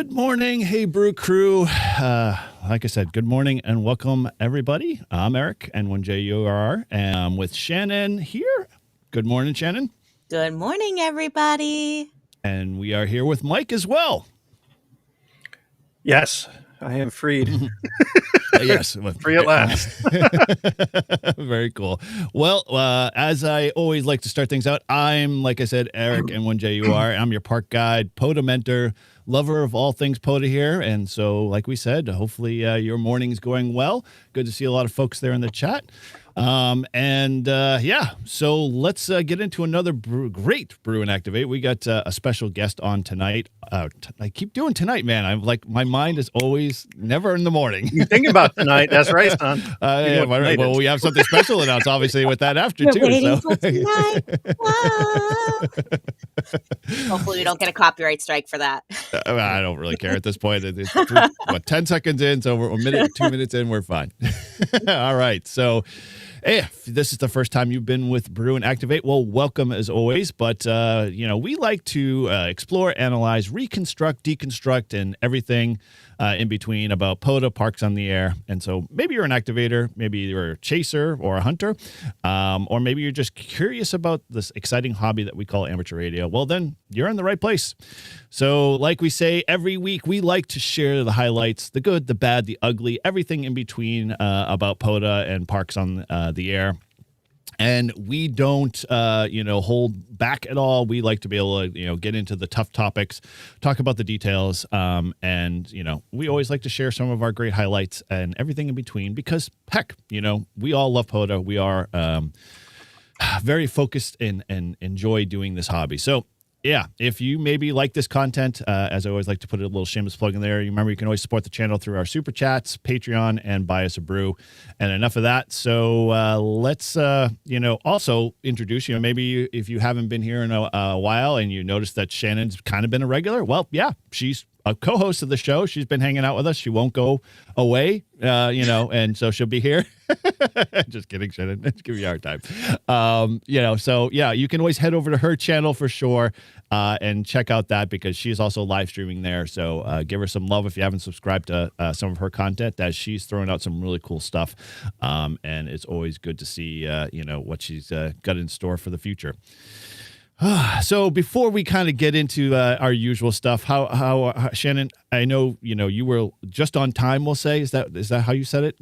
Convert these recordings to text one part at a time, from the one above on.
Good morning. Hey, Brew Crew. Like I said, good morning and welcome, everybody. I'm Eric, N1JURR, and I'm with Shannon here. Good morning, Shannon. Good morning, everybody. And we are here with Mike as well. Yes, I am freed. Yes. Free at last. Very cool. Well, as I always like to start things out, I'm, like I said, Eric, N1JUR. I'm your park guide, POTA mentor, lover of all things POTA here. And so, like we said, hopefully your morning's going well. Good to see a lot of folks there in the chat. So let's get into another great Brew and Activate. We got a special guest on tonight. I keep doing tonight, man. I'm like, my mind is always never in the morning. You think about tonight. That's right, son. Well, we have something special announced, obviously, with that after, We're too. waiting So. for tonight. Hopefully we don't get a copyright strike for that. I don't really care at this point. It's 10 seconds in, so we're a minute, 2 minutes in, we're fine. All right, so if this is the first time you've been with Brew and Activate, well, welcome as always. But, we like to explore, analyze, reconstruct, deconstruct, and everything in between about POTA, Parks on the Air. And so maybe you're an activator, maybe you're a chaser or a hunter, or maybe you're just curious about this exciting hobby that we call amateur radio. Well, then you're in the right place. So like we say, every week we like to share the highlights, the good, the bad, the ugly, everything in between about POTA and Parks on the Air. And we don't, hold back at all. We like to be able to, get into the tough topics, talk about the details. And we always like to share some of our great highlights and everything in between because, heck, we all love POTA. We are very focused and enjoy doing this hobby. So, yeah, if you maybe like this content, as I always like to put a little shameless plug in there, you remember you can always support the channel through our super chats, Patreon, and buy us a brew. And enough of that. So let's, also introduce, maybe if you haven't been here in a while and you notice that Shannon's kind of been a regular, well, yeah, she's a co-host of the show. She's been hanging out with us. She won't go away, and so she'll be here. Just kidding, Shannon. Give me a hard time. So yeah, you can always head over to her channel for sure and check out that because she's also live streaming there. So give her some love if you haven't subscribed to some of her content, as she's throwing out some really cool stuff. And it's always good to see, what she's got in store for the future. So before we kind of get into our usual stuff, how Shannon, I know, you were just on time, we'll say. Is that how you said it?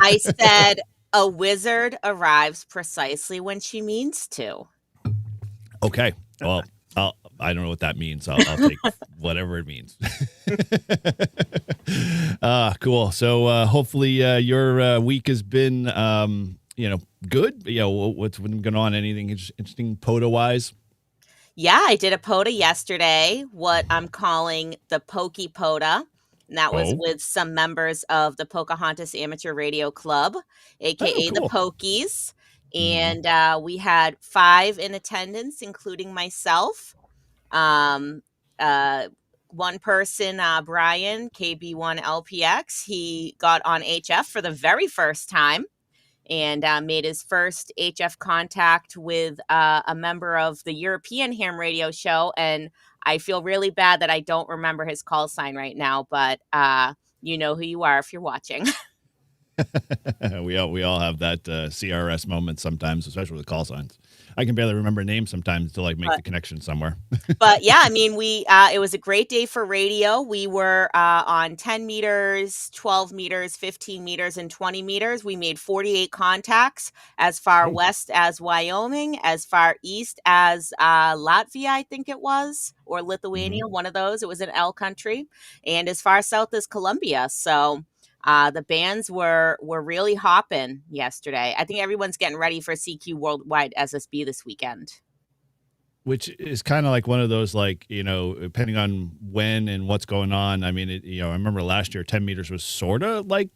I said a wizard arrives precisely when she means to. Okay. Well, I don't know what that means. I'll take whatever it means. Cool. So hopefully your week has been good. What's been going on? Anything interesting POTA-wise? Yeah, I did a POTA yesterday, what I'm calling the Pokey POTA. And that was with some members of the Pocahontas Amateur Radio Club, a.k.a. the Pokies. And we had 5 in attendance, including myself. One person, Brian, KB1LPX, he got on HF for the very first time and made his first HF contact with a member of the European Ham Radio Show. And I feel really bad that I don't remember his call sign right now, but you know who you are if you're watching. We all have that CRS moment sometimes, especially with call signs. I can barely remember names sometimes to make the connection somewhere. But yeah, I mean, it was a great day for radio. We were on 10 meters, 12 meters, 15 meters, and 20 meters. We made 48 contacts as far west as Wyoming, as far east as Latvia, I think it was, or Lithuania, one of those. It was an L country, and as far south as Colombia. So the bands were really hopping yesterday. I think everyone's getting ready for CQ Worldwide SSB this weekend. Which is kind of like one of those, depending on when and what's going on. I mean, I remember last year, 10 meters was sort of like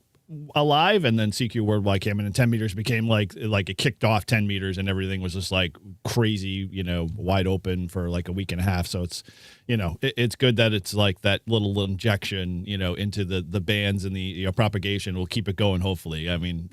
alive, and then CQ Worldwide came in, and 10 meters became like it kicked off 10 meters, and everything was just like crazy, wide open for like a week and a half. So it's, it's good that it's like that little injection, into the bands and the propagation will keep it going. Hopefully, I mean,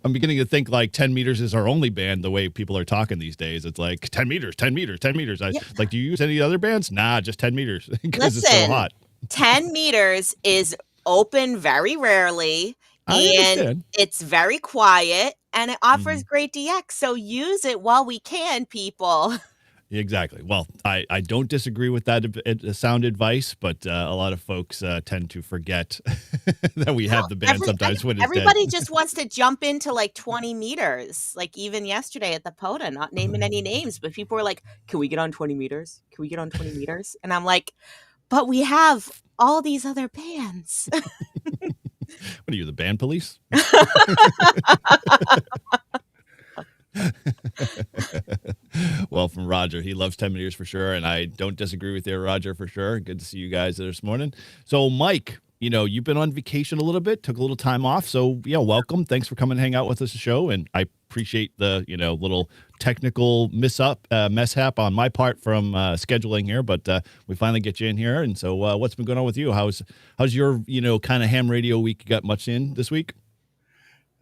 I'm beginning to think like 10 meters is our only band. The way people are talking these days, it's like 10 meters, 10 meters, 10 meters. Like, do you use any other bands? Nah, just 10 meters because it's so hot. 10 meters is open very rarely, and it's very quiet, and it offers great DX. So use it while we can, people. Exactly. Well, I don't disagree with that sound advice, but a lot of folks tend to forget that we have the band sometimes when it's everybody dead. just wants to jump into like 20 meters. Like even yesterday at the POTA, not naming any names, but people were like, can we get on 20 meters? Can we get on 20 meters? And I'm like, but we have all these other bands. What are you, the band police? Well, from Roger, he loves 10 meters for sure, and I don't disagree with you, Roger, for sure. Good to see you guys this morning. So, Mike, you've been on vacation a little bit, took a little time off, so welcome. Thanks for coming and hang out with us, the show, and I appreciate the little technical mishap on my part from scheduling here, but we finally get you in here. And so, what's been going on with you? How's your kind of ham radio week? You got much in this week?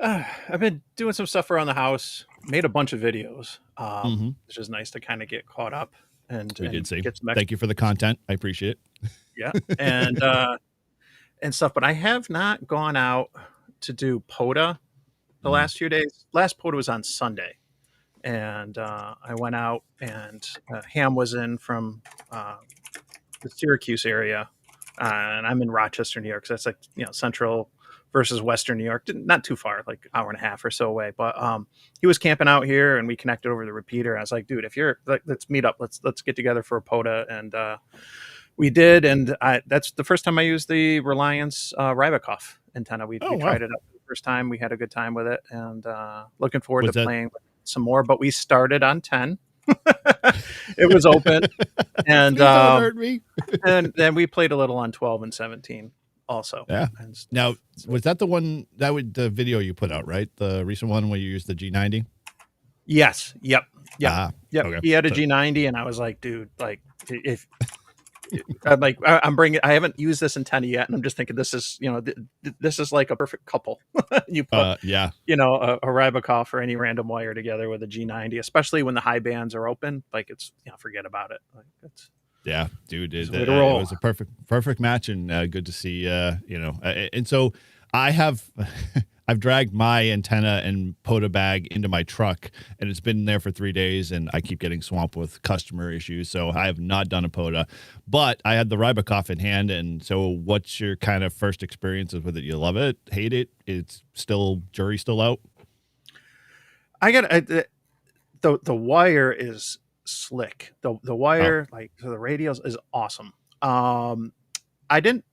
I've been doing some stuff around the house, made a bunch of videos, which is nice to kind of get caught up. And we did see. Get some Thank you for the content. I appreciate it. Yeah, and stuff. But I have not gone out to do POTA the last few days. Last POTA was on Sunday, and I went out, and Ham was in from the Syracuse area, and I'm in Rochester, New York. So that's like central versus Western New York, not too far, like an hour and a half or so away. But he was camping out here, and we connected over the repeater. I was like, dude, if you're like, let's meet up, let's get together for a POTA, and we did. And that's the first time I used the Reliance Rybakov antenna. We tried it out for the first time. We had a good time with it, and looking forward to playing some more. But we started on 10. It was open, and and then we played a little on 12 and 17. Also, yeah. Now, was that the one the video you put out, right? The recent one where you used the G90? Yes. Yep. Yep. Okay. He had a G90, and I was like, dude, like if I'm like, I'm bringing. I haven't used this antenna yet, and I'm just thinking this is, this is like a perfect couple. You put, a Rybakov or any random wire together with a G90, especially when the high bands are open. Like it's, forget about it. Like it's. Yeah, dude, it was a perfect match, and good to see, and so I've dragged my antenna and POTA bag into my truck, and it's been there for 3 days, and I keep getting swamped with customer issues, so I have not done a POTA, but I had the Rybakov in hand. And so what's your kind of first experiences with it? You love it, hate it? It's still, jury's still out? The wire is slick. The wire, like the radios, is awesome. I didn't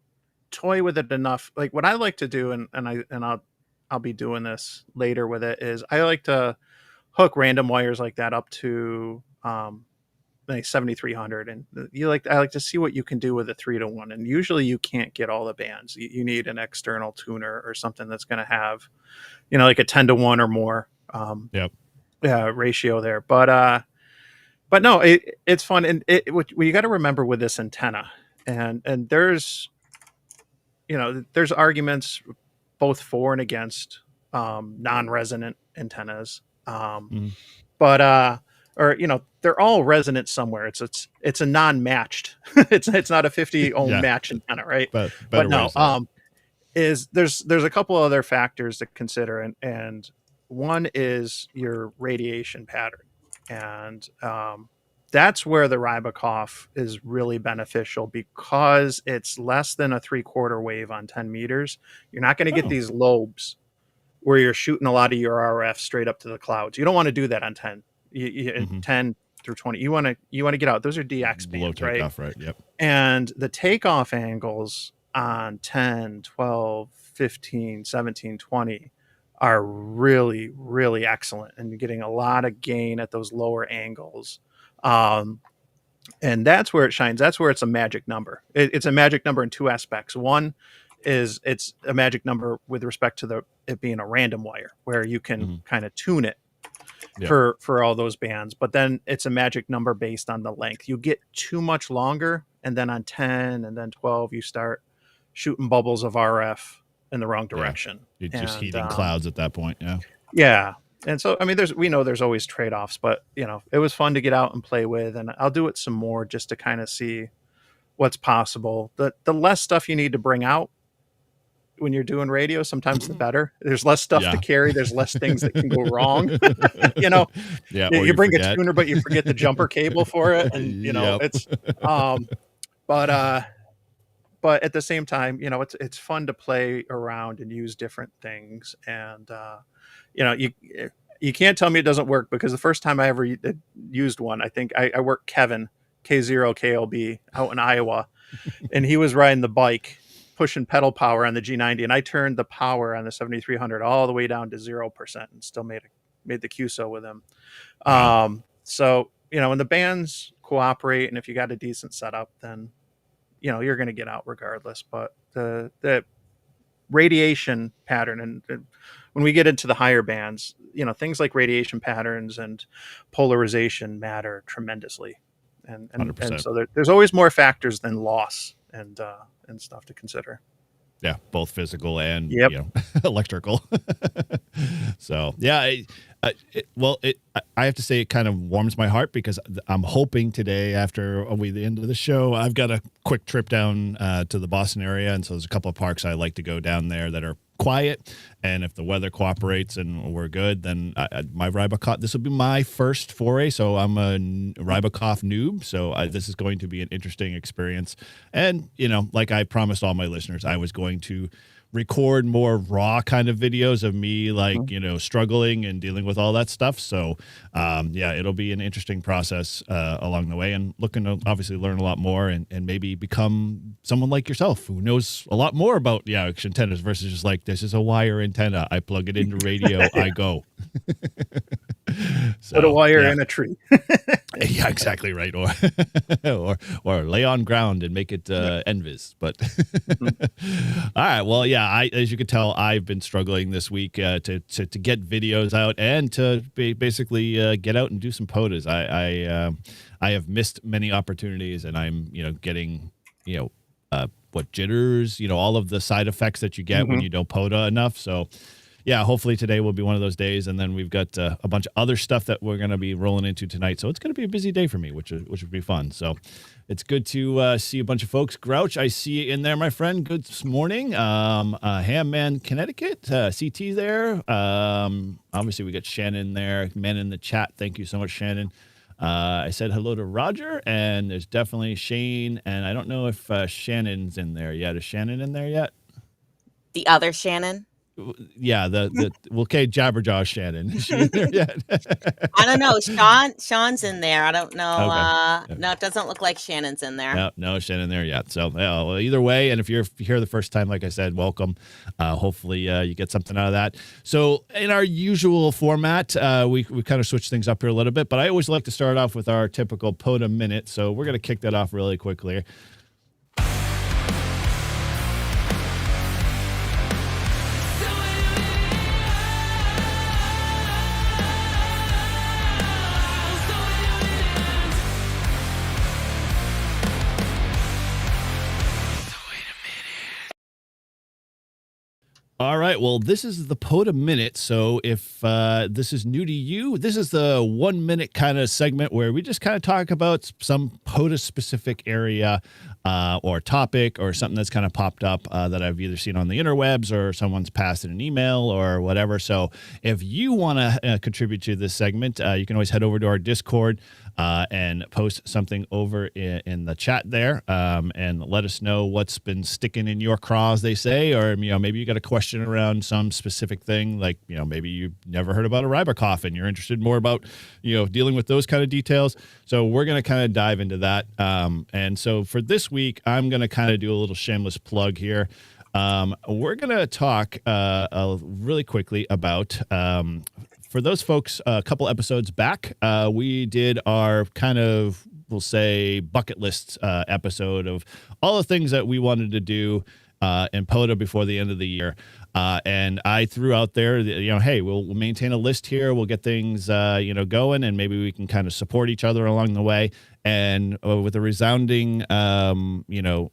toy with it enough. Like what I like to do, and I'll be doing this later with it, is I like to hook random wires like that up to like 7300, and I like to see what you can do with a 3-to-1. And usually you can't get all the bands. You need an external tuner or something that's going to have like a 10-to-1 or more ratio there. But no, it's fun. And what you got to remember with this antenna, and there's arguments both for and against non-resonant antennas. But they're all resonant somewhere. It's a non-matched. it's not a 50 ohm match antenna, right? But no, there's a couple other factors to consider, and one is your radiation pattern. And that's where the Rybakov is really beneficial, because it's less than a 3/4 wave on 10 meters. You're not going to get these lobes where you're shooting a lot of your RF straight up to the clouds. You don't want to do that on 10. 10 through 20. You want to get out. Those are DX bands, right? Off, right? Yep. And the takeoff angles on 10, 12, 15, 17, 20 are really, really excellent, and you're getting a lot of gain at those lower angles. And that's where it shines. That's where it's a magic number. It's a magic number in two aspects. One, is it's a magic number with respect to it being a random wire where you can kind of tune it for all those bands, but then it's a magic number based on the length. You get too much longer, and then on 10 and then 12 you start shooting bubbles of RF in the wrong direction. You're just heating clouds at that point. Yeah. And so, I mean, we know there's always trade-offs, but it was fun to get out and play with, and I'll do it some more just to kind of see what's possible. The less stuff you need to bring out when you're doing radio, sometimes the better. There's less stuff to carry. There's less things that can go wrong. You bring a tuner, but you forget the jumper cable for it. And, it's, but at the same time, it's fun to play around and use different things. And, you can't tell me it doesn't work, because the first time I ever used one, I think I worked Kevin K0KLB out in Iowa, and he was riding the bike pushing pedal power on the G90, and I turned the power on the 7300 all the way down to 0% and still made the QSO with him. So, when the bands cooperate and if you got a decent setup, then, you're going to get out regardless. But the radiation pattern, and when we get into the higher bands, things like radiation patterns and polarization matter tremendously. And so there's always more factors than loss and stuff to consider. Yeah, both physical and electrical. So I have to say it kind of warms my heart, because I'm hoping today, after the end of the show, I've got a quick trip down to the Boston area, and so there's a couple of parks I like to go down there that are quiet, and if the weather cooperates and we're good, then my Rybakov, this will be my first foray, so I'm a Rybakov noob, so this is going to be an interesting experience. And like I promised all my listeners, I was going to record more raw kind of videos of me, like struggling and dealing with all that stuff. So it'll be an interesting process along the way, and looking to obviously learn a lot more and maybe become someone like yourself who knows a lot more about action antennas versus just like, this is a wire antenna, I plug it into radio, I go. Put a wire in a tree. Yeah, exactly right. Or lay on ground and make it NVIS. But all right, well, as you can tell, I've been struggling this week to get videos out and to basically get out and do some POTAs. I have missed many opportunities, and I'm getting jitters, all of the side effects that you get when you don't POTA enough. So hopefully today will be one of those days, and then we've got a bunch of other stuff that we're going to be rolling into tonight. So it's going to be a busy day for me, which would be fun. So it's good to see a bunch of folks. Grouch, I see you in there, my friend. Good morning. Hamman, Connecticut, CT there. Obviously, we got Shannon there. Men in the chat. Thank you so much, Shannon. I said hello to Roger, and there's definitely Shane, and I don't know if Shannon's in there yet. Is Shannon in there yet? The other Shannon? Yeah, Jabberjaw Shannon. Is she in there yet? I don't know. Sean's in there. I don't know. Okay. No, it doesn't look like Shannon's in there. No Shannon there yet. So well, either way, and if you're here the first time, like I said, welcome. Hopefully you get something out of that. So in our usual format, we kind of switch things up here a little bit, but I always like to start off with our typical POTA minute. So we're going to kick that off really quickly. All right, well, this is the POTA Minute, so if this is new to you, this is the 1 minute kind of segment where we just kind of talk about some POTA-specific area or topic or something that's kind of popped up that I've either seen on the interwebs or someone's passed in an email or whatever. So if you want to contribute to this segment, you can always head over to our Discord and post something over in the chat there and let us know what's been sticking in your craw, as they say, or maybe you got a question around some specific thing, like maybe you've never heard about a Rybakov and you're interested more about dealing with those kind of details. So we're going to kind of dive into that. And so for this week, I'm going to kind of do a little shameless plug here. We're going to talk really quickly about for those folks, a couple episodes back, we did our kind of, we'll say, bucket list episode of all the things that we wanted to do and POTA before the end of the year. And I threw out there, hey, we'll maintain a list here. We'll get things, going, and maybe we can kind of support each other along the way. And with a resounding,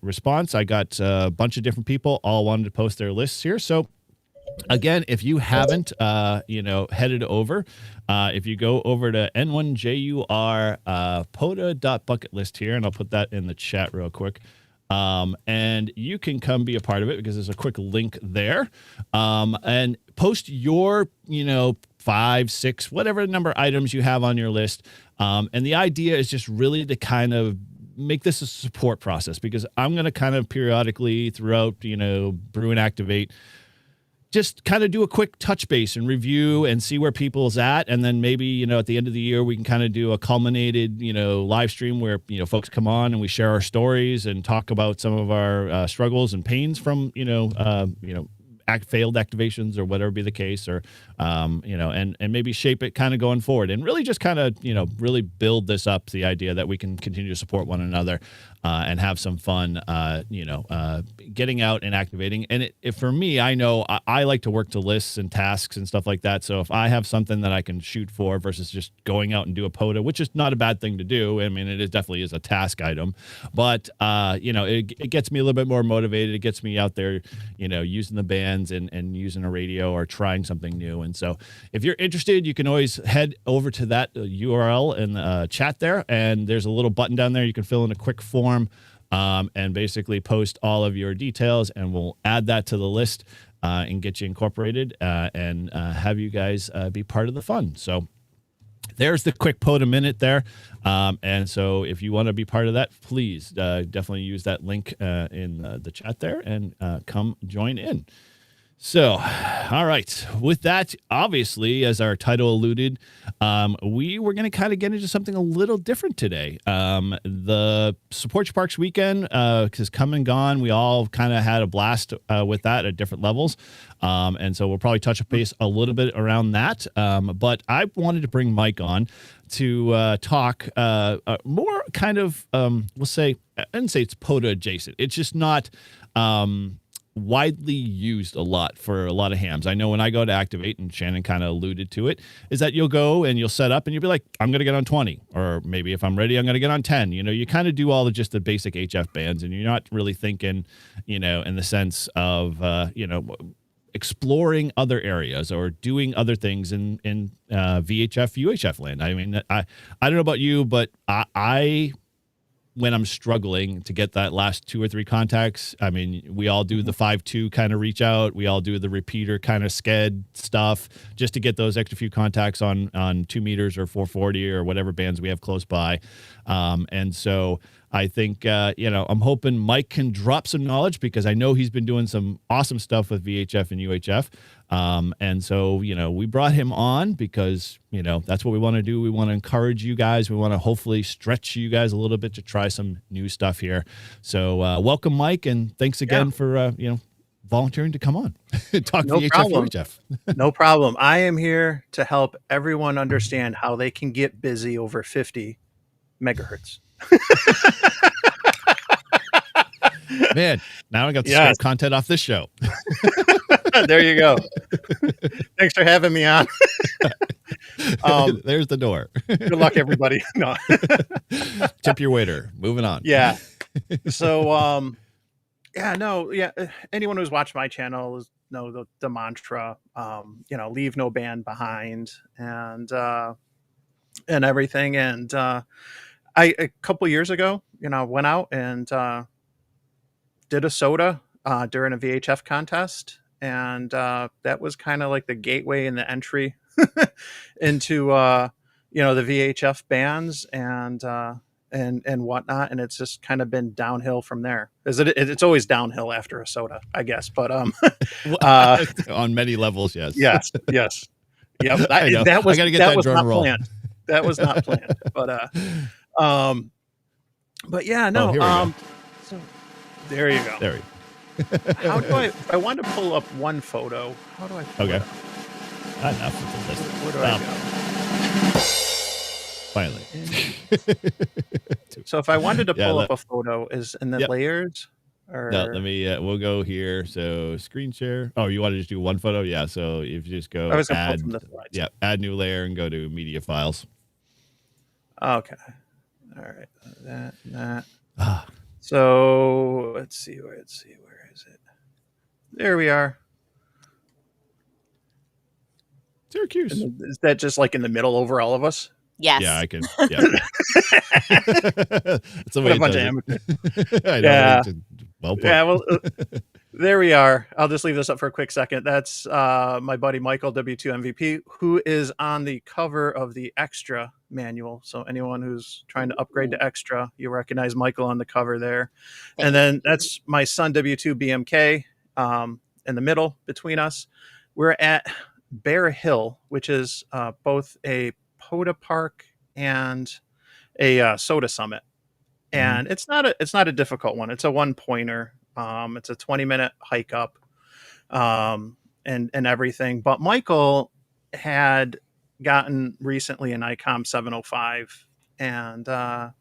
response, I got a bunch of different people all wanted to post their lists here. So again, if you haven't, headed over, if you go over to N1JUR POTA.bucket list here, and I'll put that in the chat real quick. And you can come be a part of it because there's a quick link there. And post your, 5, 6, whatever number of items you have on your list. And the idea is just really to kind of make this a support process, because I'm going to kind of periodically throughout, Brew and Activate, just kind of do a quick touch base and review and see where people's at. And then maybe, at the end of the year, we can kind of do a culminated, live stream where, folks come on and we share our stories and talk about some of our struggles and pains from, failed activations or whatever be the case, or, and maybe shape it kind of going forward, and really just kind of, really build this up, the idea that we can continue to support one another, and have some fun, getting out and activating. And for me, I know I like to work to lists and tasks and stuff like that. So if I have something that I can shoot for versus just going out and do a POTA, which is not a bad thing to do. I mean, definitely is a task item, but, it gets me a little bit more motivated. It gets me out there, using the bands and using a radio or trying something new. And so if you're interested, you can always head over to that URL in the chat there. And there's a little button down there. You can fill in a quick form, and basically post all of your details, and we'll add that to the list, and get you incorporated, and have you guys be part of the fun. So there's the quick POTA minute there. And so if you want to be part of that, please definitely use that link in the chat there, and come join in. So, all right. With that, obviously, as our title alluded, we were going to kind of get into something a little different today. The Support Your Parks weekend has come and gone. We all kind of had a blast with that at different levels. And so we'll probably touch base a little bit around that. But I wanted to bring Mike on to talk more kind of, we'll say, I didn't say it's POTA adjacent. It's just not widely used a lot for a lot of hams. I know when I go to Activate, and Shannon kind of alluded to it, is that you'll go and you'll set up and you'll be like, I'm going to get on 20, or maybe if I'm ready, I'm going to get on 10. You kind of do all just the basic HF bands, and you're not really thinking, in the sense of, exploring other areas or doing other things in VHF, UHF land. I mean, I don't know about you, but I when I'm struggling to get that last 2 or 3 contacts, I mean, we all do the 5-2 kind of reach out. We all do the repeater kind of sked stuff just to get those extra few contacts on 2 meters or 440 or whatever bands we have close by. And so I think, I'm hoping Mike can drop some knowledge, because I know he's been doing some awesome stuff with VHF and UHF. And so, we brought him on because, that's what we want to do. We want to encourage you guys. We want to hopefully stretch you guys a little bit to try some new stuff here. So welcome, Mike, and thanks again for, volunteering to come on. Talk No VHF, problem. UHF. No problem. I am here to help everyone understand how they can get busy over 50 megahertz. Man, now I got the script content off this show. There you go. Thanks for having me on. There's the door. Good luck, everybody. No. Tip your waiter. Moving on. Yeah. So, anyone who's watched my channel know the mantra, leave no band behind, and everything. And a couple years ago, went out and did a soda during a VHF contest, and that was kind of like the gateway and the entry into the VHF bands and whatnot, and it's just kind of been downhill from there. It's always downhill after a soda, I guess, but on many levels, yes. Yes. Yep. That was not planned. That was not planned. But yeah, no. Here we go. So there you go. There we go. How do I want to pull up one photo. How do I pull it up? Enough with the list. Where do I go? Finally. So if I wanted to pull up a photo, is in the layers, No, Or let me, we'll go here. So screen share. Oh, you want to just do one photo? Yeah. So if you just I go was gonna pull from add, the slides. yeah, add new layer and go to media files. Okay. All right. That. Ah, So let's see. Where is it? There we are. Syracuse. And is that just like in the middle over all of us? Yeah, Yes. I can. Yeah. That's the What way a it bunch of does amateurs. it. I know. Yeah. Well put. Yeah. Well, there we are. I'll just leave this up for a quick second. That's my buddy Michael W2MVP, who is on the cover of the Extra manual. So anyone who's trying to upgrade to Extra, you recognize Michael on the cover there. Thank And then that's my son W2BMK in the middle between us. We're at Bear Hill, which is both a POTA park and a soda summit. And it's not a difficult one. It's a one pointer. It's a 20-minute hike up, and everything. But Michael had gotten recently an ICOM 705, and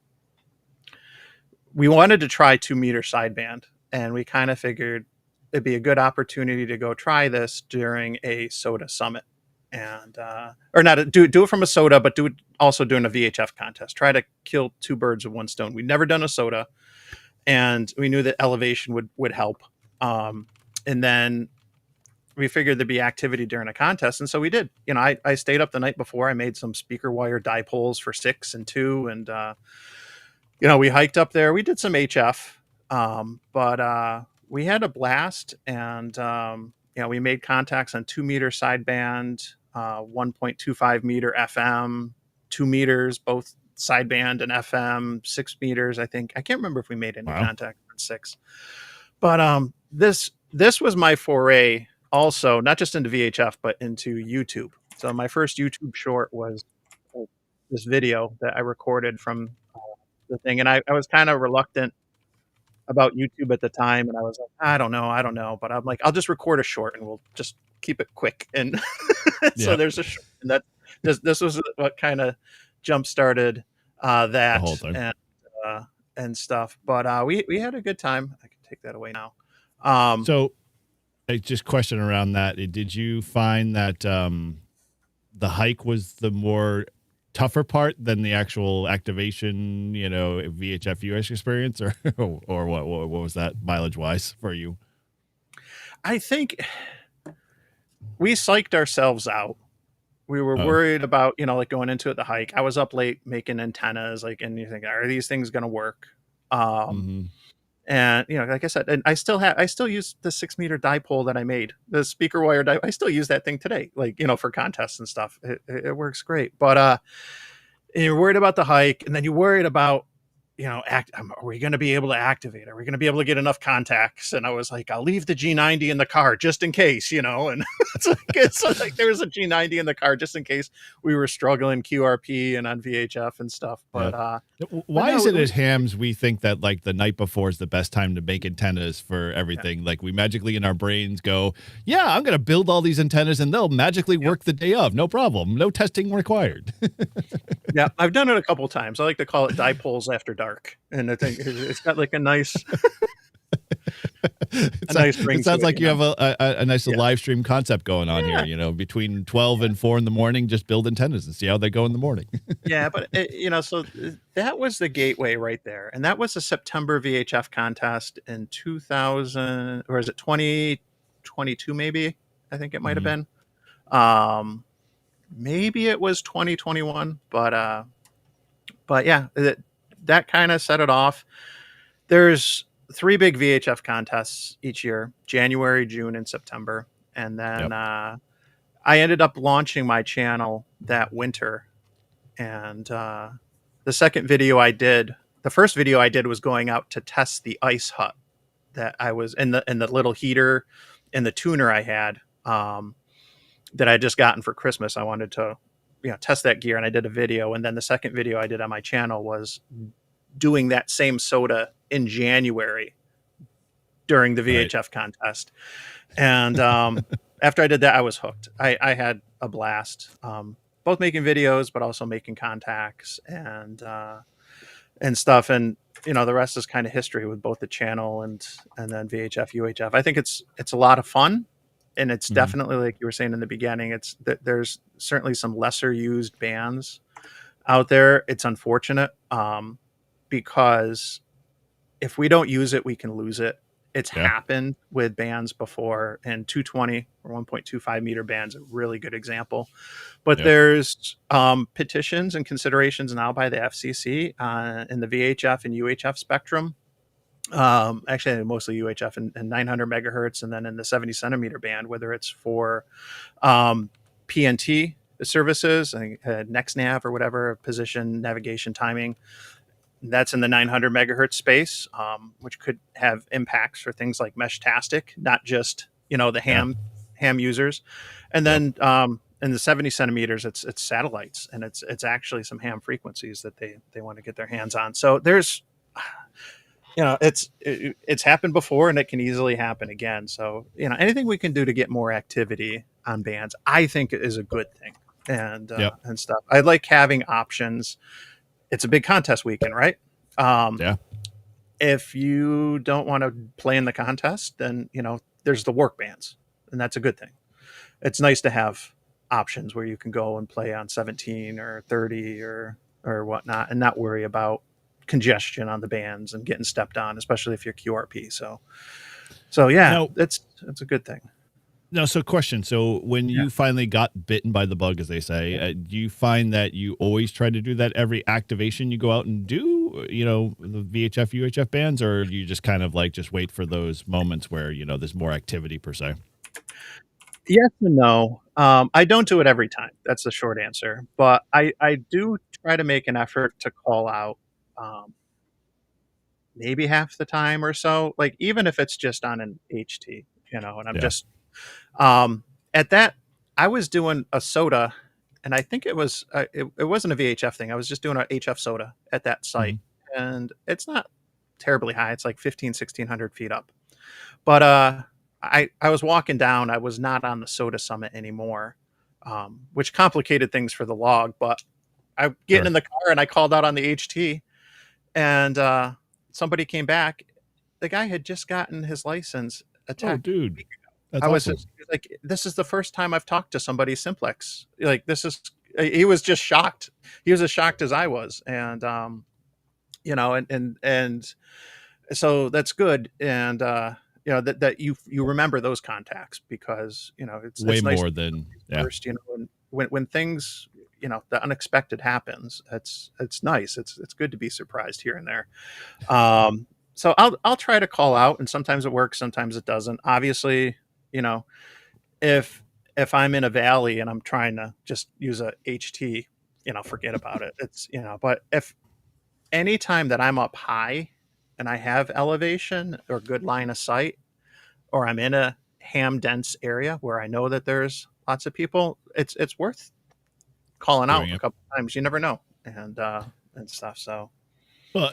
we wanted to try 2-meter sideband, and we kind of figured it'd be a good opportunity to go try this during a soda summit, and or not do it from a soda, but do it also during a VHF contest. Try to kill two birds with one stone. We'd never done a soda, and we knew that elevation would help. And then we figured there'd be activity during a contest, and so we did. You know, I stayed up the night before. I made some speaker wire dipoles for 6 and 2, and you know, we hiked up there. We did some HF, but we had a blast, and you know, we made contacts on 2-meter sideband, 1.25 meter FM, 2 meters both sideband and FM, 6 meters. I think I can't remember if we made any contact on 6, but this was my foray also, not just into VHF but into YouTube. So my first YouTube short was this video that I recorded from the thing, and I was kind of reluctant about YouTube at the time, and I was like, I don't know, but I'm like, I'll just record a short and we'll just keep it quick. And so there's a short, and that this was what kind of jump started that whole thing. And stuff. But we had a good time. I can take that away now. So just question around that. Did you find that the hike was the more tougher part than the actual activation, you know, VHF US experience, or what was that mileage wise for you? I think we psyched ourselves out. We were worried about, you know, like going into it, the hike. I was up late making antennas, like, and you think, are these things going to work? And, you know, like I said, and I still use the 6-meter dipole that I made, the speaker wire dipole. I still use that thing today, like, you know, for contests and stuff. It works great. But you're worried about the hike, and then you're worried about, you know, are we going to be able to activate? Are we going to be able to get enough contacts? And I was like, I'll leave the G90 in the car just in case, you know. And it's like there was a G90 in the car just in case we were struggling QRP and on VHF and stuff. But why is it at hams we think that like the night before is the best time to make antennas for everything? Yeah. Like we magically in our brains go, yeah, I'm going to build all these antennas and they'll magically work the day of. No problem. No testing required. Yeah, I've done it a couple times. I like to call it dipoles after dark, and I think it's got like a nice, nice ring. It sounds like you have a nice live stream concept going on here. You know, between 12 and 4 in the morning, just build antennas and see how they go in the morning. Yeah, but you know, so that was the gateway right there, and that was a September VHF contest in 2000, or is it 2022? Maybe I think it might have been. Maybe it was 2021, but yeah, that kind of set it off. There's 3 big VHF contests each year: January, June, and September. And then I ended up launching my channel that winter. And the second video I did, the first video I did was going out to test the ice hut that I was in the little heater and the tuner I had. That I had just gotten for Christmas. I wanted to, you know, test that gear, and I did a video. And then the second video I did on my channel was doing that same soda in January during the VHF contest. And after I did that, I was hooked. I had a blast, both making videos, but also making contacts. And and stuff. And, the rest is kind of history with both the channel and then VHF, UHF. I think it's a lot of fun. And it's definitely, like you were saying in the beginning, it's that there's certainly some lesser used bands out there. It's unfortunate because if we don't use it, we can lose it. It's happened with bands before, and 220 or 1.25 meter bands, a really good example. But there's petitions and considerations now by the FCC in the VHF and UHF spectrum. Actually, mostly UHF and 900 megahertz, and then in the 70 centimeter band, whether it's for PNT services, NextNav or whatever, position, navigation, timing. That's in the 900 megahertz space, which could have impacts for things like Meshtastic, not just the ham users. And then in the 70 centimeters, it's satellites, and it's actually some ham frequencies that they want to get their hands on. So there's, it's happened before, and it can easily happen again. So anything we can do to get more activity on bands, I think is a good thing, and stuff. I like having options. It's a big contest weekend, right? If you don't want to play in the contest, then, there's the work bands, and that's a good thing. It's nice to have options where you can go and play on 17 or 30 or whatnot and not worry about congestion on the bands and getting stepped on, especially if you're QRP. So yeah, it's a good thing. No, so question. So when you finally got bitten by the bug, as they say, do you find that you always try to do that every activation you go out and do, the VHF, UHF bands, or you just kind of just wait for those moments where, there's more activity per se? Yes and no. I don't do it every time. That's the short answer. But I do try to make an effort to call out maybe half the time or so, like even if it's just on an HT, and I'm just at that, I was doing a soda, and I think it was it wasn't a VHF thing. I was just doing a HF soda at that site, and it's not terribly high. It's like 1,600 feet up. But I was walking down. I was not on the soda summit anymore, which complicated things for the log. But I get in the car and I called out on the HT, and somebody came back. The guy had just gotten his license attacked. Oh, dude. That's awesome. Like, this is the first time I've talked to somebody simplex. Like, he was just shocked. He was as shocked as I was. And, and so that's good. And, that you remember those contacts, because, it's way nice more than first, and when things, the unexpected happens, it's nice. It's good to be surprised here and there. So I'll try to call out, and sometimes it works, sometimes it doesn't. Obviously, if I'm in a valley and I'm trying to just use a HT, forget about it. It's, but if any time that I'm up high and I have elevation or good line of sight, or I'm in a ham dense area where I know that there's lots of people, it's worth calling out a couple times. You never know. And stuff. So. Well,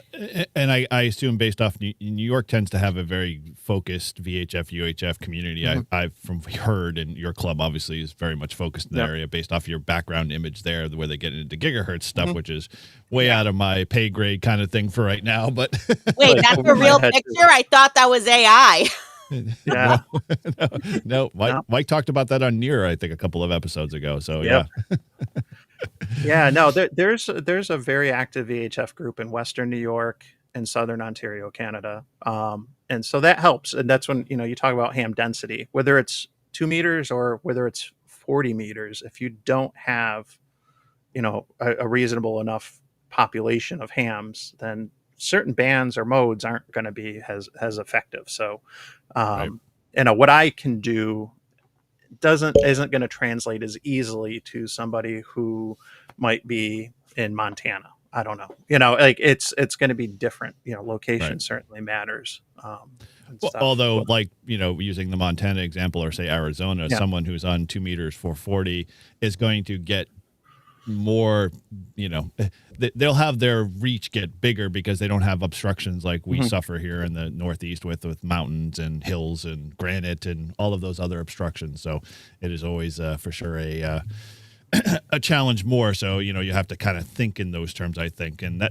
and I assume, based off New York tends to have a very focused VHF, UHF community. I've heard, and your club obviously is very much focused in that area based off your background image there, where they get into gigahertz stuff, which is way out of my pay grade kind of thing for right now. But wait, that's a real picture? I thought that was AI. Yeah. No. Mike talked about that on Near, I think, a couple of episodes ago. So yeah, no, there's a very active VHF group in Western New York and Southern Ontario, Canada. And so that helps. And that's when, you talk about ham density, whether it's 2 meters or whether it's 40 meters, if you don't have, a reasonable enough population of hams, then certain bands or modes aren't going to be as effective. So, what I can do isn't going to translate as easily to somebody who might be in Montana. I don't know. It's going to be different. Location certainly matters. Although, using the Montana example, or say Arizona, someone who's on 2 meters 440 is going to get more, they'll have their reach get bigger because they don't have obstructions like we suffer here in the Northeast with mountains and hills and granite and all of those other obstructions. So it is always for sure a challenge more. So, you have to kind of think in those terms, I think. And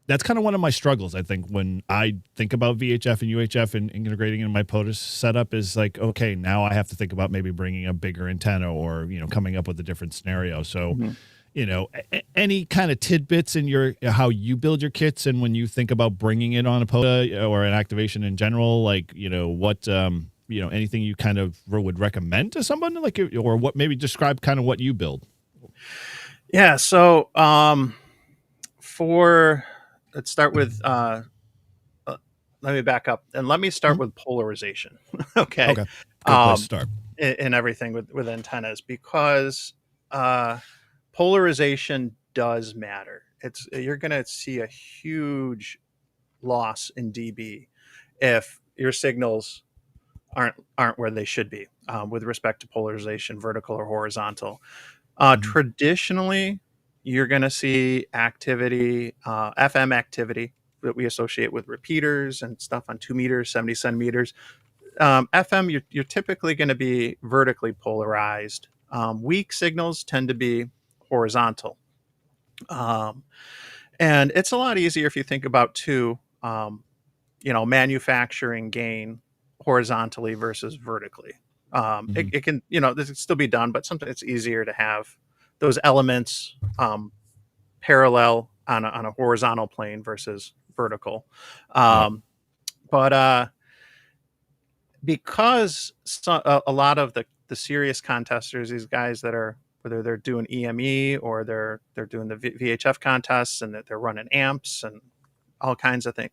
that's kind of one of my struggles. I think when I think about VHF and UHF and integrating in my POTUS setup is like, okay, now I have to think about maybe bringing a bigger antenna or, coming up with a different scenario. So, any kind of tidbits in your, how you build your kits and when you think about bringing it on a POTA or an activation in general, like, what, anything you kind of would recommend to someone like, or what, maybe describe kind of what you build. Yeah. So, let's start with, let me back up and let me start with polarization. Okay. Okay. Good place to start. In everything with antennas, because polarization does matter. You're going to see a huge loss in dB if your signals aren't where they should be with respect to polarization, vertical or horizontal. Traditionally, you're going to see activity, FM activity that we associate with repeaters and stuff on 2 meters, 70 centimeters. FM, you're typically going to be vertically polarized. Weak signals tend to be horizontal. And it's a lot easier if you think about manufacturing gain horizontally versus vertically. It can, this can still be done, but sometimes it's easier to have those elements parallel on a horizontal plane versus vertical. But because a lot of the serious contesters, these guys that are, whether they're doing EME or they're doing the VHF contests and that they're running amps and all kinds of things,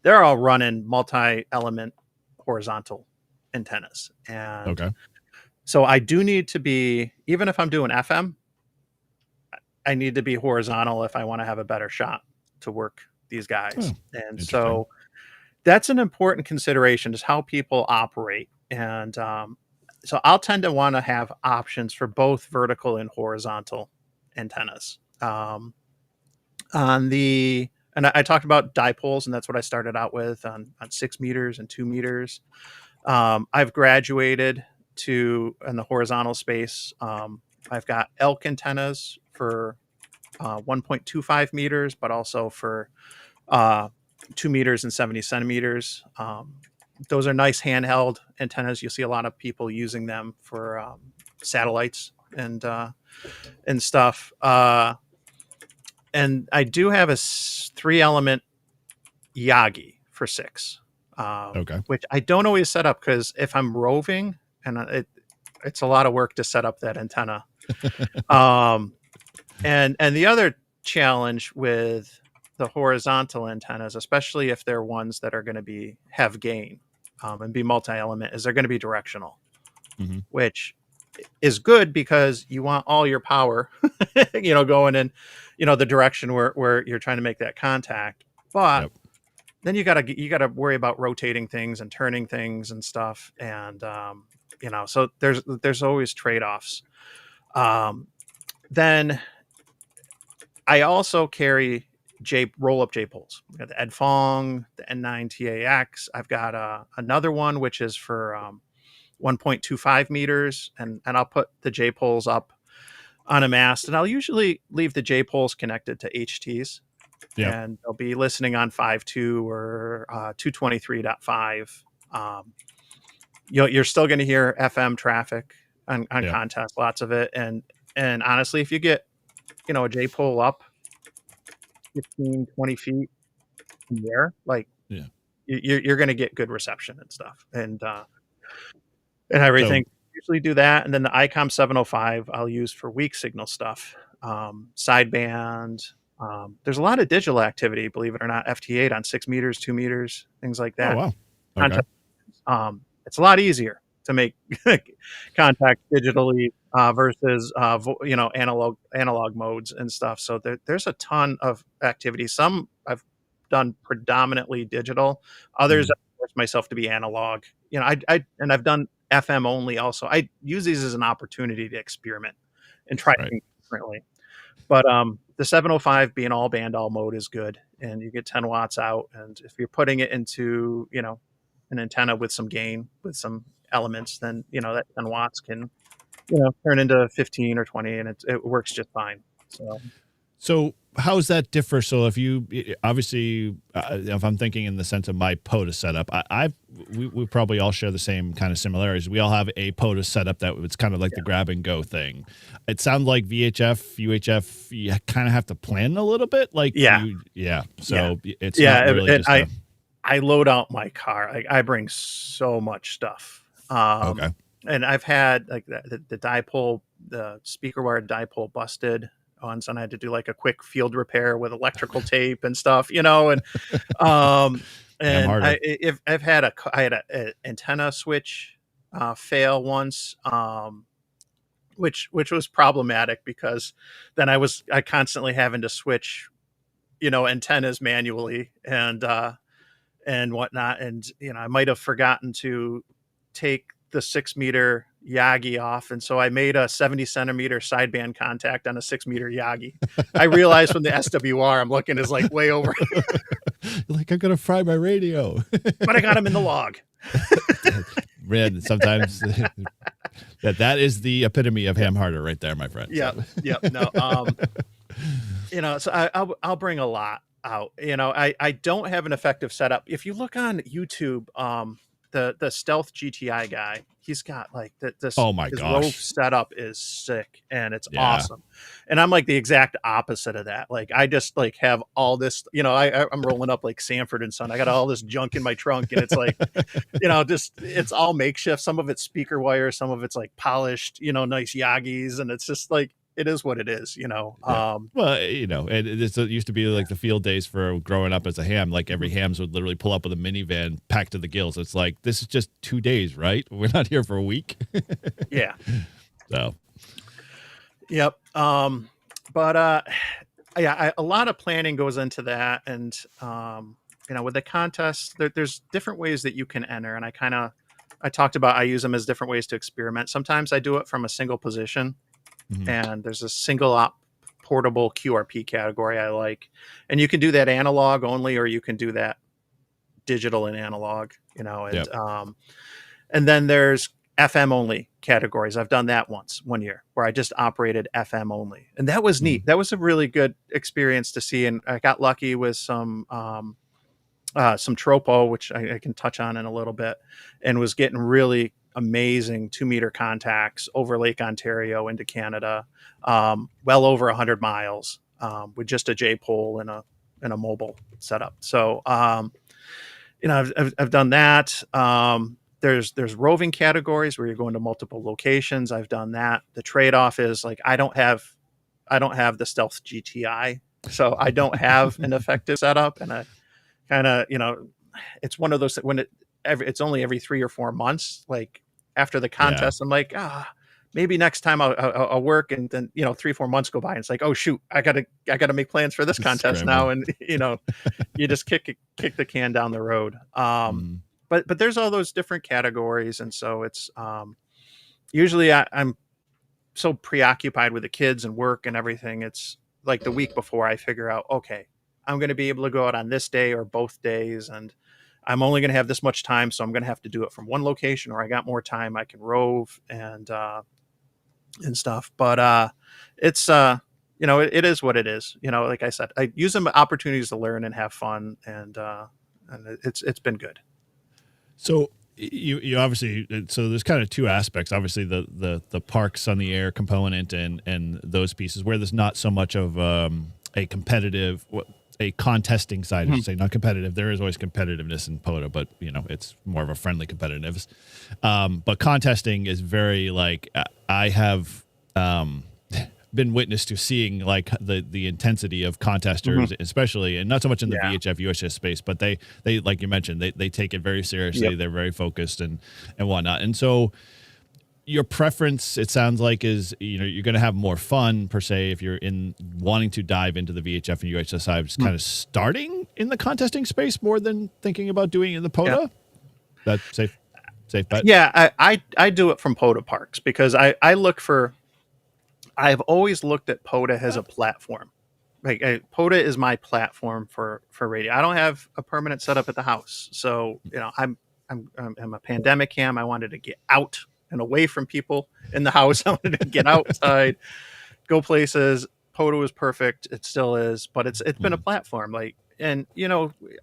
they're all running multi-element horizontal antennas. And so I do need to be, even if I'm doing FM, I need to be horizontal if I want to have a better shot to work these guys. And so that's an important consideration, is how people operate. And so I'll tend to want to have options for both vertical and horizontal antennas. And I talked about dipoles, and that's what I started out with on 6 meters and 2 meters. I've graduated to, in the horizontal space, I've got elk antennas for 1.25 meters, but also for 2 meters and 70 centimeters. Those are nice handheld antennas. You'll see a lot of people using them for satellites and stuff. And I do have a 3-element Yagi for 6, which I don't always set up, because if I'm roving, and it's a lot of work to set up that antenna. And the other challenge with the horizontal antennas, especially if they're ones that are going to have gain and be multi-element, is they're going to be directional, which is good because you want all your power, going in, the direction where you're trying to make that contact. But then you gotta worry about rotating things and turning things and stuff. And, so there's always trade-offs. Then I also carry roll-up J-poles. I've got the Edfong, the N9TAX. I've got another one, which is for 1.25 meters. And I'll put the J-poles up on a mast. And I'll usually leave the J-poles connected to HTs. And they'll be listening on 5.2 or 223.5. You're still going to hear FM traffic on contest, lots of it. And honestly, if you get, a J-pole up 15, 20 feet in the air, like you're going to get good reception and stuff and everything. So, usually do that. And then the ICOM 705 I'll use for weak signal stuff, sideband. There's a lot of digital activity, believe it or not, FT8 on 6 meters, 2 meters, things like that. Oh, wow. Okay. It's a lot easier to make contact digitally versus analog modes and stuff. So there's a ton of activity. Some I've done predominantly digital. Others I force myself to be analog. I've done FM only also. I use these as an opportunity to experiment and try things differently. But the 705 being all band, all mode is good, and you get 10 watts out. And if you're putting it into an antenna with some gain, with some elements, then that 10 watts can turn into 15 or 20, and it works just fine. So how does that differ? So if you obviously, if I'm thinking in the sense of my POTA setup, we probably all share the same kind of similarities. We all have a POTA setup that it's kind of like the grab and go thing. It sounds like VHF, UHF, you kind of have to plan a little bit. Like So it's not really just I load out my car. I bring so much stuff. Okay. And I've had like the dipole, the speaker wire dipole busted once, and I had to do like a quick field repair with electrical tape and stuff, and and I had an antenna switch fail once, which was problematic because then I constantly having to switch, antennas manually and whatnot, and I might have forgotten to take the 6-meter Yagi off, and so I made a 70-centimeter sideband contact on a 6-meter Yagi. I realized from the SWR I'm looking is like way over. Like, I'm gonna fry my radio, but I got him in the log. Man, sometimes that is the epitome of ham harder right there, my friend. Yeah, no, so I'll bring a lot out. I don't have an effective setup. If you look on YouTube, the Stealth GTI guy, he's got like this. Oh my his gosh, Rove setup is sick and it's awesome. And I'm like the exact opposite of that. Like I just like have all this, I'm rolling up like Sanford and Son. I got all this junk in my trunk, and it's like, just it's all makeshift. Some of it's speaker wire, some of it's like polished, nice Yagis, and it's just like, it is what it is, Well, and it used to be like the field days for growing up as a ham. Like every hams would literally pull up with a minivan packed to the gills. It's like, this is just 2 days, right? We're not here for a week. Yeah. So. Yep. But a lot of planning goes into that, and with the contest, there's different ways that you can enter, and I talked about I use them as different ways to experiment. Sometimes I do it from a single position. Mm-hmm. And there's a single op portable QRP category I like, and you can do that analog only, or you can do that digital and analog, and then there's FM only categories. I've done that one year where I just operated FM only, and that was neat. That was a really good experience to see, and I got lucky with some tropo, which I can touch on in a little bit, and was getting really amazing 2-meter contacts over Lake Ontario into Canada, well over 100 miles, with just a J pole and a mobile setup. So, I've done that. There's roving categories where you're going to multiple locations. I've done that. The trade-off is like, I don't have the Stealth GTI, so I don't have an effective setup, and I kind of, it's one of those when it's only every 3 or 4 months, like after the contest, I'm like, maybe next time I'll work, and then 3-4 months go by, and it's like, oh shoot, I gotta make plans for this contest now, and you just kick the can down the road. But there's all those different categories, and so it's usually I'm so preoccupied with the kids and work and everything. It's like the week before I figure out, okay, I'm going to be able to go out on this day or both days, and I'm only going to have this much time, so I'm going to have to do it from one location, or I got more time, I can rove and stuff. But it's it is what it is. Like I said, I use them opportunities to learn and have fun, and it's been good. So you obviously, so there's kind of two aspects. Obviously, the parks on the air component and those pieces where there's not so much of a contesting side, I should say, not competitive. There is always competitiveness in POTA, but it's more of a friendly competitiveness. But contesting is very like, I have been witness to seeing like the intensity of contesters, especially, and not so much in the VHF UHF space, but they like you mentioned, they take it very seriously. They're very focused and whatnot. And so your preference, it sounds like, is you're going to have more fun per se if you're in wanting to dive into the VHF and UHF side, just kind of starting in the contesting space more than thinking about doing it in the POTA. That's safe bet. Yeah, I do it from POTA parks because I've always looked at POTA as a platform. Like POTA is my platform for radio. I don't have a permanent setup at the house, so I'm a pandemic ham. I wanted to get out and away from people in the house. I wanted to get outside, go places. POTA was perfect. It still is, but it's been a platform. Like, and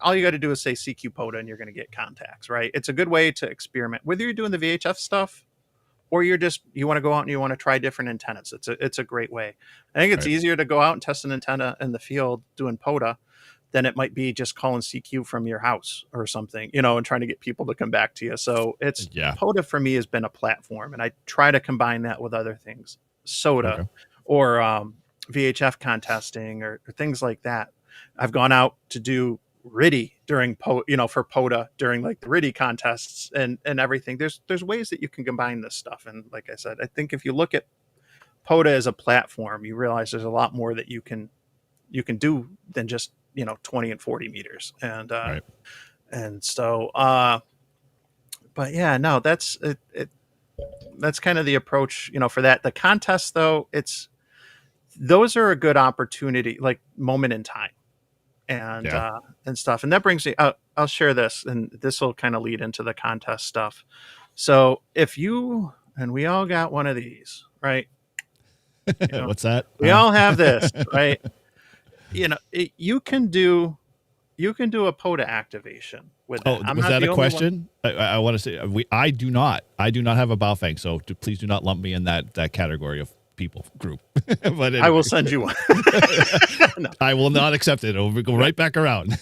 all you got to do is say CQ POTA and you're going to get contacts, right? It's a good way to experiment, whether you're doing the VHF stuff or you want to go out and you want to try different antennas. It's a great way. I think it's easier to go out and test an antenna in the field doing POTA than it might be just calling CQ from your house or something, and trying to get people to come back to you. So POTA for me has been a platform, and I try to combine that with other things, SOTA or VHF contesting or things like that. I've gone out to do RIDI during for POTA during like the RIDI contests and everything. There's ways that you can combine this stuff. And like I said, I think if you look at POTA as a platform, you realize there's a lot more that you can do than just 20 and 40 meters. And and so but yeah, no, that's it. That's kind of the approach, for that. The contest though, those are a good opportunity, like moment in time. And and stuff. And that brings me I'll share this, and this will kind of lead into the contest stuff. So if you and we all got one of these, right? What's that? We all have this, right? You can do a POTA activation with that. Was that a question? I want to say I do not have a Baofeng, so please do not lump me in that category of people group. But anyway. I will send you one. No. I will not accept it. It'll go right back around.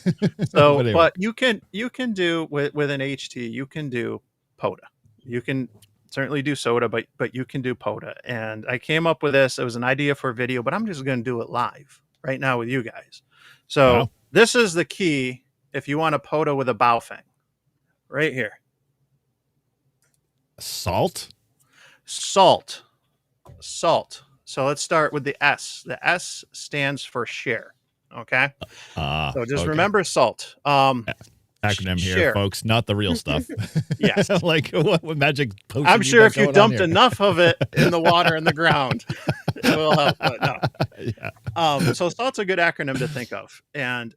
So, anyway. But you can do with an HT, you can do POTA. You can certainly do SOTA, but you can do POTA. And I came up with this. It was an idea for a video, but I'm just going to do it live right now with you guys. So This is the key if you want a POTA with a Baofeng. Right here. Salt. So let's start with the S. The S stands for share. Okay. So just remember SALT. Acronym here, folks, not the real stuff. Yes. Like what magic potion I'm sure if you dumped enough of it in the water in the ground, it will help. But no. So SALT's a good acronym to think of. And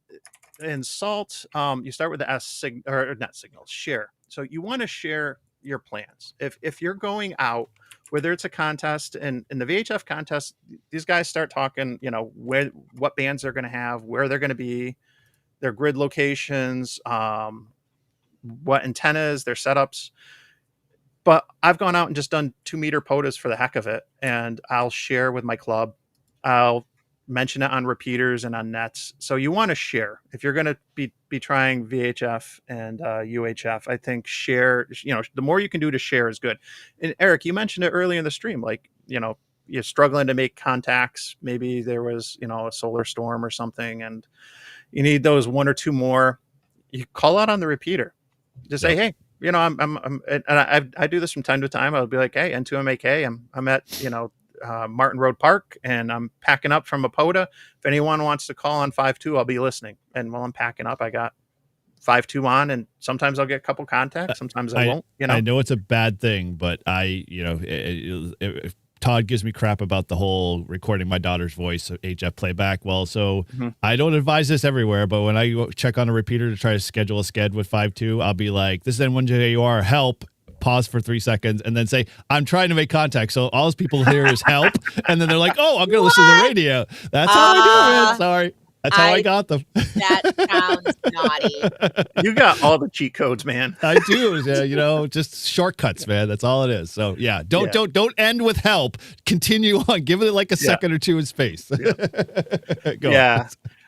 in SALT, you start with the S or not signal, share. So you want to share your plans. If you're going out, whether it's a contest, and in the VHF contest, these guys start talking, what bands they're going to have, where they're going to be, their grid locations, what antennas, their setups. But I've gone out and just done 2-meter POTAs for the heck of it, and I'll share with my club. I'll mention it on repeaters and on nets. So you want to share. If you're going to be trying VHF and UHF, I think share, the more you can do to share is good. And Eric, you mentioned it early in the stream, like, you're struggling to make contacts. Maybe there was, a solar storm or something, and you need those one or two more. You call out on the repeater. Just say, hey, I do this from time to time. I'll be like, hey, N2MAK, I'm at, Martin Road Park, and I'm packing up from a POTA. If anyone wants to call on 5.2, I'll be listening. And while I'm packing up, I got 5.2 on, and sometimes I'll get a couple contacts. Sometimes I won't. I know it's a bad thing, but if Todd gives me crap about the whole recording my daughter's voice, HF playback. Well, so I don't advise this everywhere, but when I go check on a repeater to try to schedule a sked with 5.2, I'll be like, this is N1JUR, help. Pause for 3 seconds and then say, I'm trying to make contact. So all those people hear is help. And then they're like, oh, I'm going to listen to the radio. That's how I do it. Sorry. That's how I got them. That sounds naughty. You got all the cheat codes, man. I do. Just shortcuts, man. That's all it is. So yeah, don't end with help. Continue on. Give it like a second or two in space. Go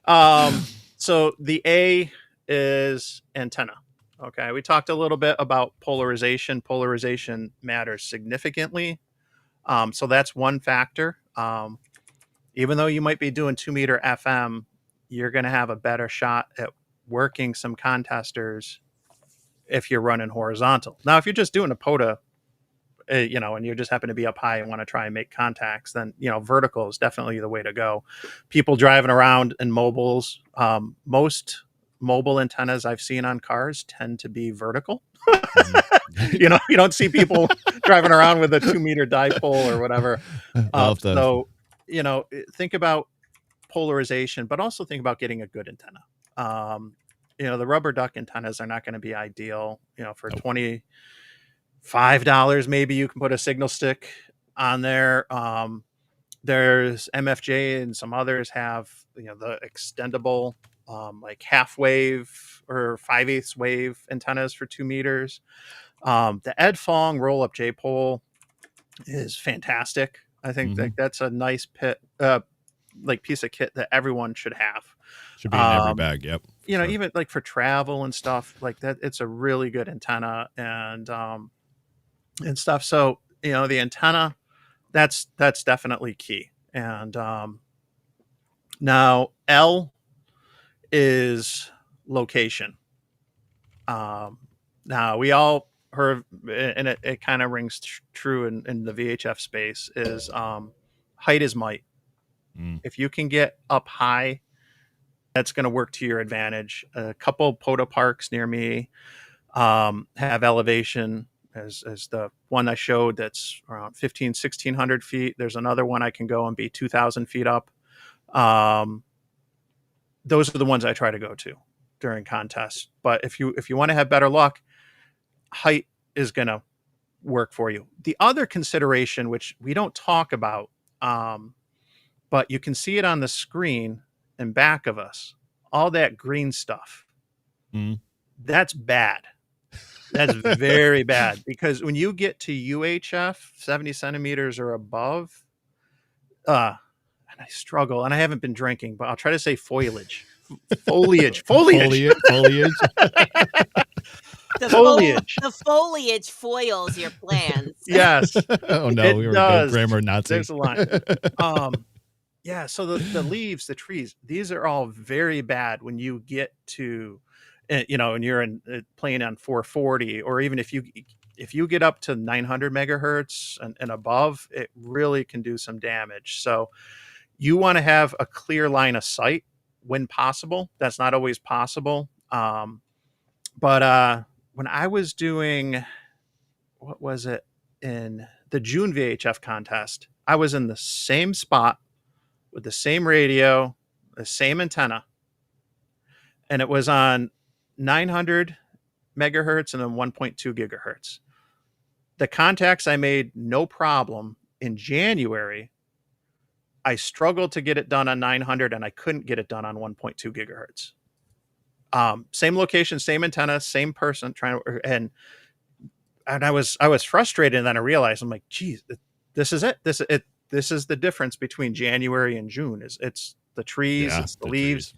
on. So the A is antenna. Okay, we talked a little bit about polarization. Polarization matters significantly. So that's one factor. Even though you might be doing 2-meter FM, you're going to have a better shot at working some contesters if you're running horizontal. Now, if you're just doing a POTA, and you just happen to be up high and want to try and make contacts, then, vertical is definitely the way to go. People driving around in mobiles, most mobile antennas I've seen on cars tend to be vertical. You don't see people driving around with a 2-meter dipole or whatever. So, think about polarization, but also think about getting a good antenna. The rubber duck antennas are not going to be ideal. For $25, maybe you can put a signal stick on there. There's MFJ and some others have, the extendable, like half wave or 5/8 wave antennas for 2 meters. The Ed Fong roll up J pole is fantastic. I think that's a nice piece of kit that everyone should have. Should be in every bag. Yep. Sure. Even like for travel and stuff like that, it's a really good antenna and stuff. So, the antenna, that's definitely key. And now L is location. Now we all heard, and it kind of rings true in the VHF space, is height is might. If you can get up high, that's going to work to your advantage. A couple POTA parks near me have elevation as the one I showed that's around 1,600 feet. There's another one I can go and be 2,000 feet up. Those are the ones I try to go to during contests. But if you want to have better luck, height is going to work for you. The other consideration, which we don't talk about, but you can see it on the screen in back of us, all that green stuff. That's bad. That's very bad, because when you get to UHF 70 centimeters or above, and I struggle, and I haven't been drinking, but I'll try to say foliage. Foliage. The foliage foils your plans. Yes. Oh no, we were good grammar Nazi. There's a line. Yeah. So the leaves, the trees, these are all very bad when you get to, and you're playing on 440, or even if you get up to 900 megahertz and above, it really can do some damage. So you want to have a clear line of sight when possible. That's not always possible. But when I was doing, what was it, in the June VHF contest, I was in the same spot with the same radio, the same antenna, and it was on 900 megahertz and then 1.2 gigahertz. The contacts I made, no problem. In January, I struggled to get it done on 900, and I couldn't get it done on 1.2 gigahertz. Same location, same antenna, same person trying to, and I was frustrated. And then I realized, I'm like, geez, this is it. This is the difference between January and June. It's the trees, it's the leaves,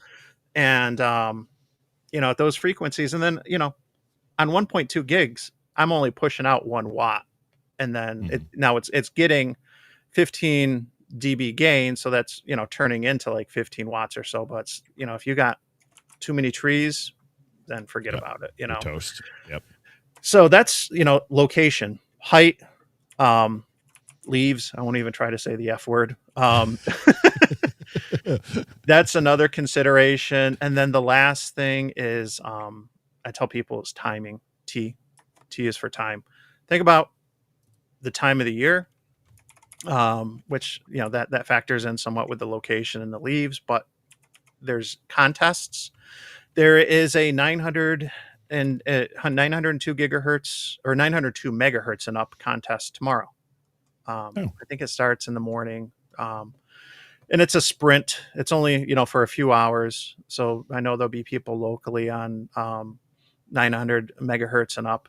and at those frequencies. And then on 1.2 gigs, I'm only pushing out 1 watt, and then it's getting 15 dB gain, so that's turning into like 15 watts or so. But if you got too many trees, then forget about it. You're toast. Yep. So that's location, height, leaves. I won't even try to say the F word. That's another consideration. And then the last thing is, I tell people, is timing. T is for time. Think about the time of the year, which that factors in somewhat with the location and the leaves. But there's contests. There is a 902 gigahertz or 902 megahertz and up contest tomorrow. I think it starts in the morning, and it's a sprint. It's only for a few hours, so I know there'll be people locally on 900 megahertz and up.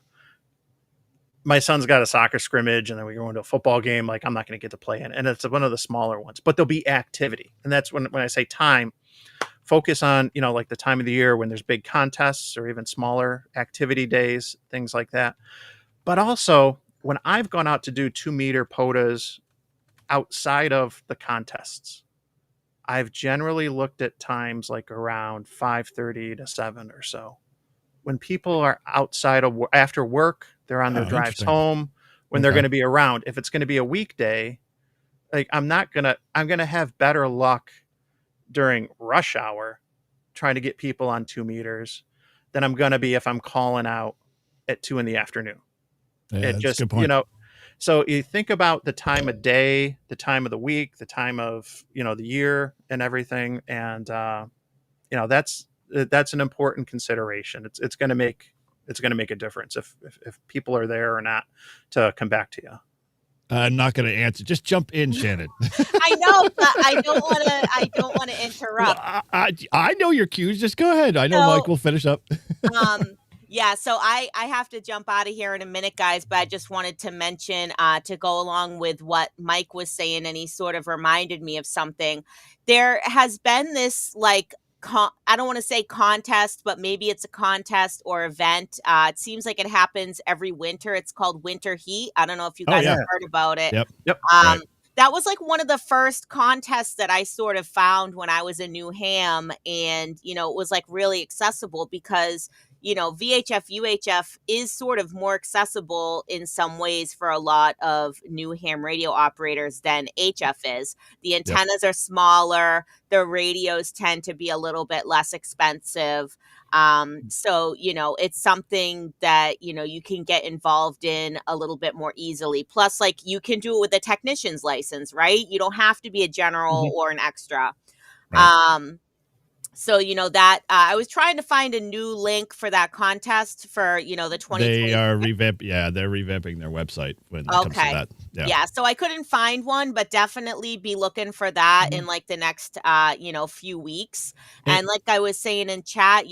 My son's got a soccer scrimmage, and then we go into a football game. Like, I'm not going to get to play in, and it's one of the smaller ones. But there'll be activity, and that's when I say time. Focus on like the time of the year when there's big contests or even smaller activity days, things like that. But also, when I've gone out to do 2-meter POTAs outside of the contests, I've generally looked at times like around 5:30 to 7 or so. When people are outside of after work, they're on their drives home, when they're going to be around. If it's going to be a weekday, like I'm going to have better luck during rush hour trying to get people on 2 meters than I'm going to be if I'm calling out at 2 p.m. It just, so you think about the time of day, the time of the week, the time of, the year and everything. And, that's an important consideration. It's going to make a difference if people are there or not to come back to you. I'm not going to answer. Just jump in, Shannon. I know, but I don't want to Well, interrupt. I know your cues. Just go ahead. I know Mike will finish up. Yeah, so I have to jump out of here in a minute, guys, but I just wanted to mention to go along with what Mike was saying, and he sort of reminded me of something. There has been this like I don't want to say contest, but maybe it's a contest or event. It seems like it happens every winter. It's called Winter Heat. I don't know if you guys have heard about it. Yep. Right. That was like one of the first contests that I sort of found when I was in New Ham, and it was like really accessible because VHF, UHF is sort of more accessible in some ways for a lot of new ham radio operators than HF is. The antennas are smaller. The radios tend to be a little bit less expensive. So, it's something that, you can get involved in a little bit more easily. Plus, like, you can do it with a technician's license, right? You don't have to be a general or an extra. Right. So, that I was trying to find a new link for that contest for, the 2020. They are they're revamping their website when it comes to that. Yeah. So I couldn't find one, but definitely be looking for that in like the next, few weeks. And like I was saying in chat,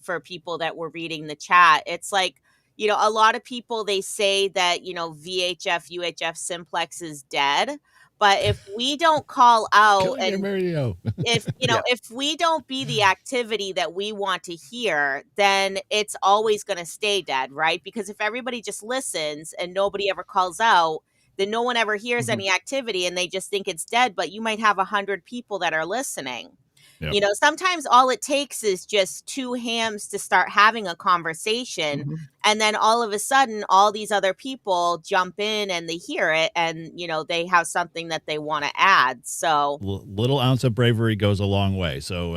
for people that were reading the chat, it's like, a lot of people, they say that, VHF, UHF simplex is dead. But if we don't call out if we don't be the activity that we want to hear, then it's always going to stay dead, right? Because if everybody just listens and nobody ever calls out, then no one ever hears any activity and they just think it's dead. But you might have 100 people that are listening. Yep. Sometimes all it takes is just two hams to start having a conversation. And then all of a sudden, all these other people jump in and they hear it and, they have something that they want to add. So little ounce of bravery goes a long way. So,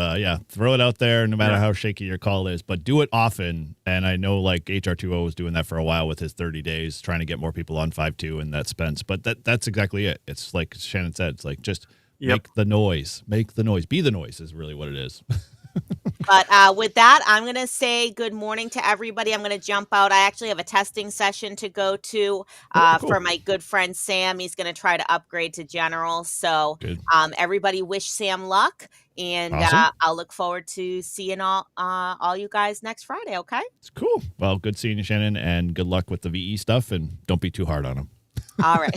throw it out there no matter how shaky your call is, but do it often. And I know like HR2O was doing that for a while with his 30 days, trying to get more people on 5.2 and that Spence. But that's exactly it. It's like Shannon said, it's like just make the noise. Make the noise. Be the noise is really what it is. But with that, I'm going to say good morning to everybody. I'm going to jump out. I actually have a testing session to go to cool. For my good friend Sam. He's going to try to upgrade to general. So everybody wish Sam luck. And awesome. I'll look forward to seeing all you guys next Friday, okay? It's cool. Well, good seeing you, Shannon, and good luck with the VE stuff. And don't be too hard on him. All right.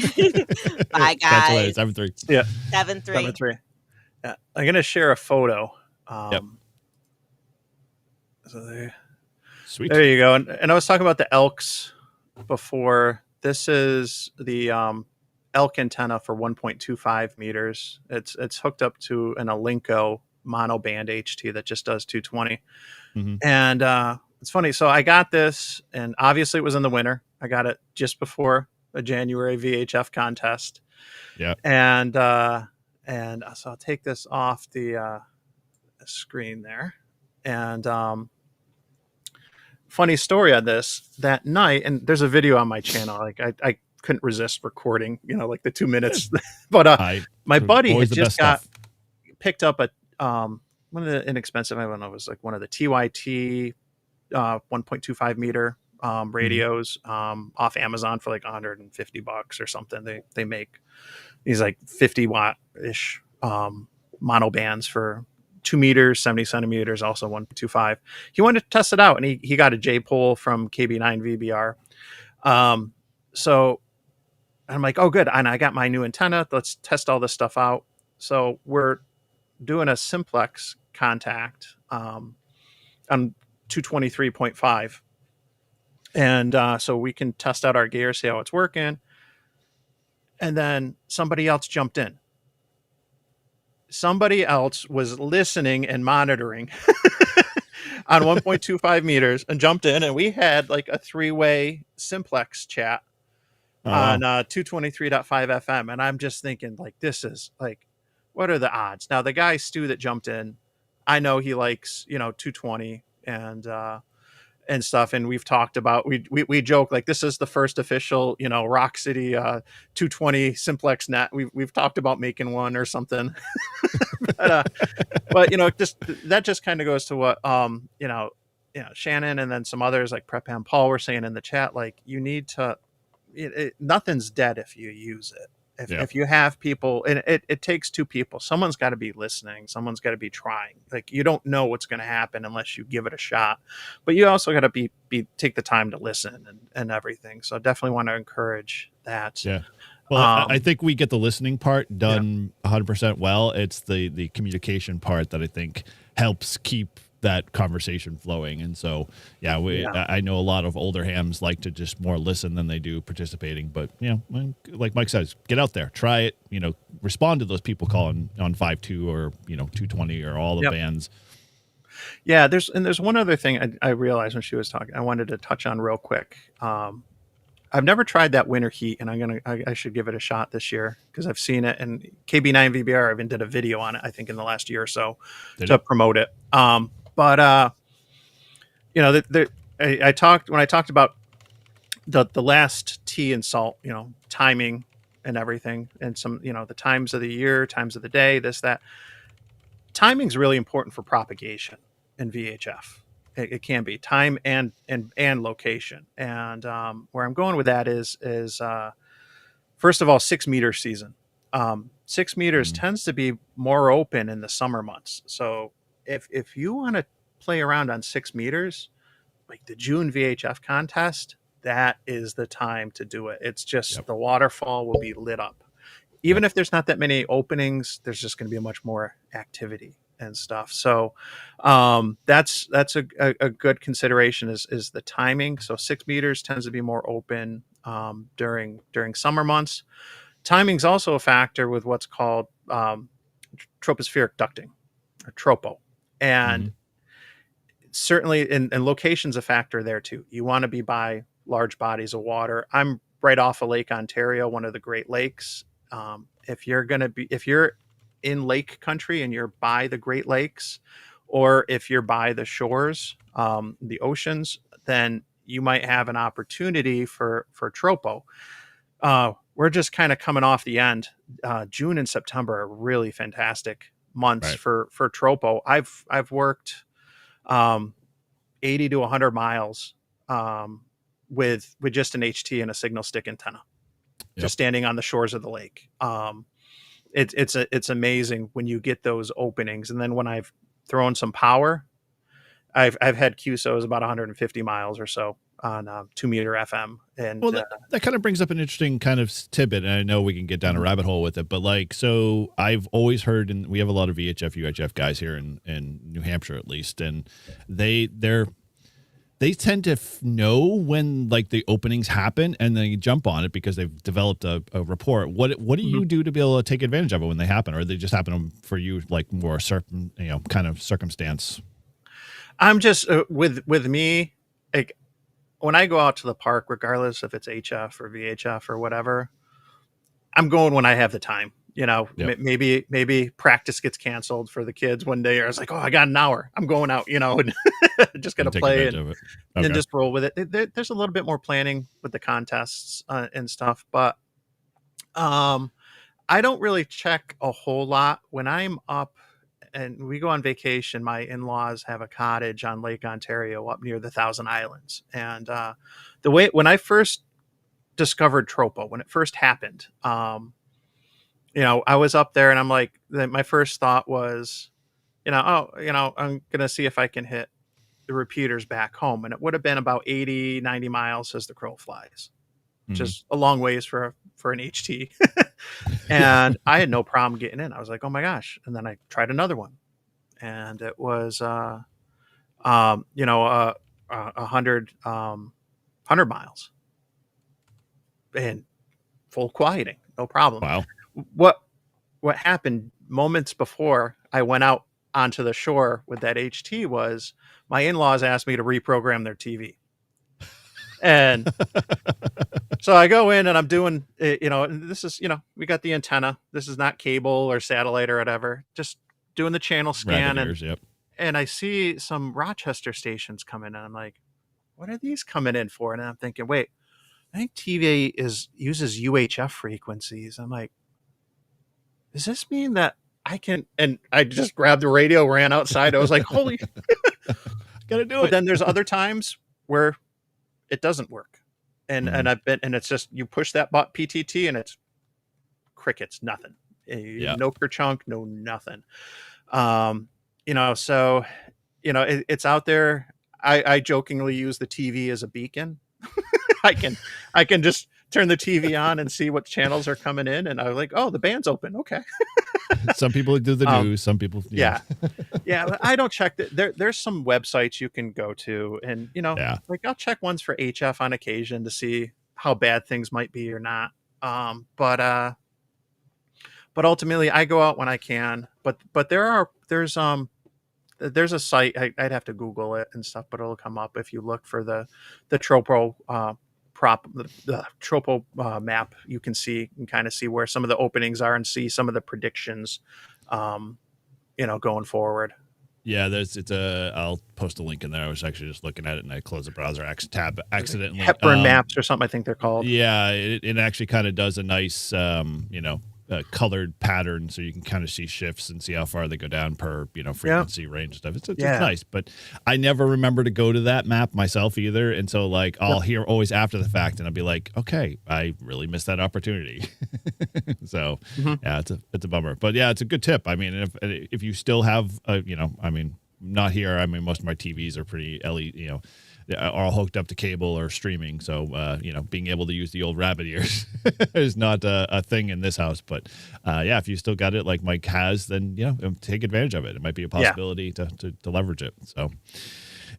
Bye, guys. 7-3. Yeah. 7-3. 7-3. Yeah. I'm going to share a photo. So Sweet. There you go. And I was talking about the Elks before. This is the elk antenna for 1.25 meters. It's hooked up to an Alinco monoband HT that just does 220. And it's funny. So I got this, and obviously it was in the winter. I got it just before a January VHF contest. Yeah. And so I'll take this off the screen there. And funny story on this, that night, and there's a video on my channel. Like I couldn't resist recording, like the 2 minutes. But my buddy had just picked up a one of the inexpensive, I don't know, it was like one of the TYT 1.25 meter radios off Amazon for like $150 or something. They make these like 50 watt ish mono bands for 2 meters, 70 centimeters, also 1.25. He wanted to test it out, and he got a J-pole from KB9 VBR. So I'm like, oh, good. And I got my new antenna. Let's test all this stuff out. So we're doing a simplex contact on 223.5. And so we can test out our gear, see how it's working. And then somebody else jumped in. Somebody else was listening and monitoring on 1.25 meters and jumped in, and we had like a 3-way simplex chat on 223.5 FM. And I'm just thinking, like, this is like, what are the odds? Now, the guy Stu that jumped in, I know he likes 220 and stuff, and we've talked about, we joke like this is the first official Rock City 220 simplex net. We've talked about making one or something. but that just kind of goes to what Shannon and then some others like Prep and Paul were saying in the chat. Like, you need to nothing's dead if you use it. Yeah. If you have people, and it takes two people. Someone's got to be listening. Someone's got to be trying. Like, you don't know what's going to happen unless you give it a shot. But you also got to be take the time to listen and everything. So definitely want to encourage that. Yeah. Well, I think we get the listening part done 100% well. It's the communication part that I think helps keep that conversation flowing. And so, I know a lot of older hams like to just more listen than they do participating. But, like Mike says, get out there, try it, respond to those people calling on 5.2 or, 220 or all the bands. Yeah, there's one other thing I realized when she was talking, I wanted to touch on real quick. I've never tried that winter heat, and I should give it a shot this year because I've seen it. And KB9VBR even did a video on it, I think, in the last year or so to promote it. But I talked about the last tea and salt, timing and everything, and some, the times of the year, times of the day, this, that. Timing is really important for propagation in VHF. It can be time and location. And where I'm going with that is first of all, 6 meter season. 6 meters tends to be more open in the summer months. So if you want to play around on 6 meters, like the June VHF contest, that is the time to do it. It's just the waterfall will be lit up. Even if there's not that many openings, there's just going to be much more activity and stuff. So that's a good consideration is the timing. So 6 meters tends to be more open during summer months. Timing's also a factor with what's called tropospheric ducting, or tropo. And certainly, and location's a factor there too. You want to be by large bodies of water. I'm right off of Lake Ontario, one of the Great Lakes. If you're in lake country and you're by the Great Lakes, or if you're by the shores, the oceans, then you might have an opportunity for tropo. We're just kind of coming off the end. June and September are really fantastic months for tropo. I've worked 80 to 100 miles with just an HT and a signal stick antenna, just standing on the shores of the lake. It's amazing when you get those openings. And then when I've thrown some power, I've had QSOs about 150 miles or so on 2 meter FM. And that kind of brings up an interesting kind of tidbit. And I know we can get down a rabbit hole with it, but so I've always heard, and we have a lot of VHF, UHF guys here in New Hampshire, at least. And they tend to know when like the openings happen, and they jump on it because they've developed a rapport. What do you do to be able to take advantage of it when they happen, or they just happen for you like more certain, kind of circumstance? I'm just with me, like when I go out to the park, regardless if it's HF or VHF or whatever, I'm going when I have the time. Maybe practice gets canceled for the kids one day, or I was like, I got an hour, I'm going out, and just going to play and just roll with it. There's a little bit more planning with the contests and stuff, but I don't really check a whole lot when I'm up and we go on vacation. My in-laws have a cottage on Lake Ontario up near the Thousand Islands. And when I first discovered tropo, when it first happened, I was up there and I'm like, my first thought was, I'm going to see if I can hit the repeaters back home. And it would have been about 80, 90 miles as the crow flies, just a long ways for an HT. And I had no problem getting in. I was like, oh my gosh. And then I tried another one, and it was, 100 miles and full quieting, no problem. Wow. What happened moments before I went out onto the shore with that HT was my in-laws asked me to reprogram their TV. And so I go in and I'm doing, this is, we got the antenna. This is not cable or satellite or whatever, just doing the channel scan. And I see some Rochester stations come in, and I'm like, what are these coming in for? And I'm thinking, wait, I think TV uses UHF frequencies. I'm like, does this mean that I can? And I just grabbed the radio, ran outside. I was like, holy, gotta do it. But then there's other times where it doesn't work. and it's just you push that PTT and it's crickets, nothing. No kerchunk, no nothing. So it's out there. I jokingly use the TV as a beacon. I can just turn the TV on and see what channels are coming in, and I'm like, oh, the band's open. Okay. Some people do the news. Some people, yeah. But I don't check that. There's some websites you can go to, and like I'll check ones for HF on occasion to see how bad things might be or not. But ultimately, I go out when I can. But there's a site, I'd have to Google it and stuff, but it'll come up if you look for the Tropo the Tropo map. You can kind of see where some of the openings are and see some of the predictions, going forward. Yeah, I'll post a link in there. I was actually just looking at it and I closed the browser tab accidentally. Hepburn maps or something, I think they're called. Yeah, it actually kind of does a nice, colored pattern, so you can kind of see shifts and see how far they go down per frequency range and stuff. It's nice, but I never remember to go to that map myself either, and so like I'll hear always after the fact, and I'll be like, okay, I really missed that opportunity. So yeah, it's a bummer, but yeah, it's a good tip. I mean, if you still have not here. I mean, most of my TVs are pretty LED, are all hooked up to cable or streaming. So, being able to use the old rabbit ears is not a thing in this house. But if you still got it like Mike has, then, take advantage of it. It might be a possibility to leverage it. So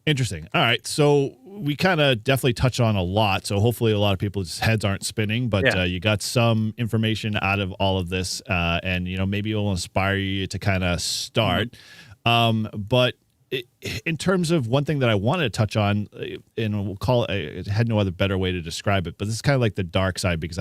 interesting. All right. So we kind of definitely touch on a lot. So hopefully a lot of people's heads aren't spinning, but you got some information out of all of this and, maybe it will inspire you to kind of start. But in terms of one thing that I wanted to touch on, and we'll call it, I had no other better way to describe it, but this is kind of like the dark side, because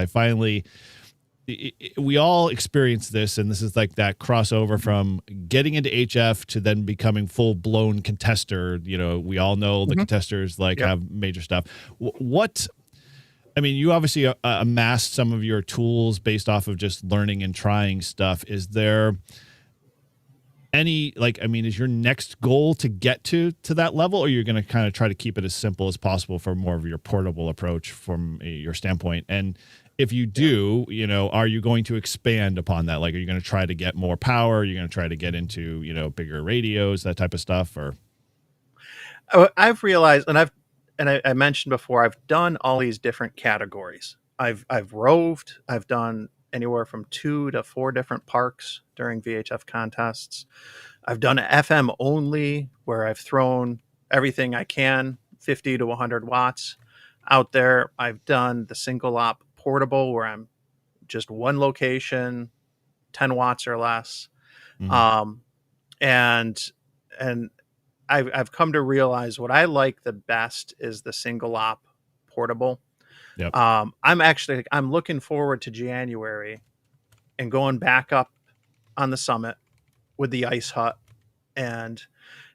we all experience this, and this is like that crossover from getting into HF to then becoming full blown contester. We all know the contesters have major stuff. You obviously amassed some of your tools based off of just learning and trying stuff. Is there is your next goal to get to that level, or you're going to kind of try to keep it as simple as possible for more of your portable approach from your standpoint? And if you do, are you going to expand upon that? Like, are you going to try to get more power? Are you going to try to get into, bigger radios, that type of stuff? Or I've realized, and I mentioned before, I've done all these different categories. I've roved, I've done anywhere from 2 to 4 different parks during VHF contests. I've done FM only, where I've thrown everything I can, 50 to 100 watts out there. I've done the single op portable, where I'm just one location, 10 watts or less. And I've come to realize what I like the best is the single op portable. Yep. I'm looking forward to January and going back up on the summit with the ice hut, and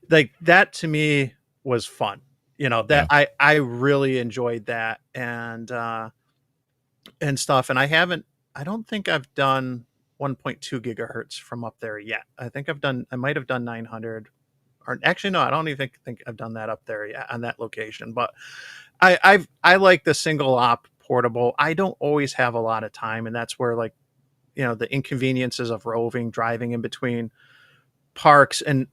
like that to me was fun. I really enjoyed that and stuff. And I don't think I've done 1.2 gigahertz from up there yet. I might have done 900, or actually no, I don't even think I've done that up there yet on that location. But I like the single op portable. I don't always have a lot of time, and that's where the inconveniences of roving, driving in between parks, and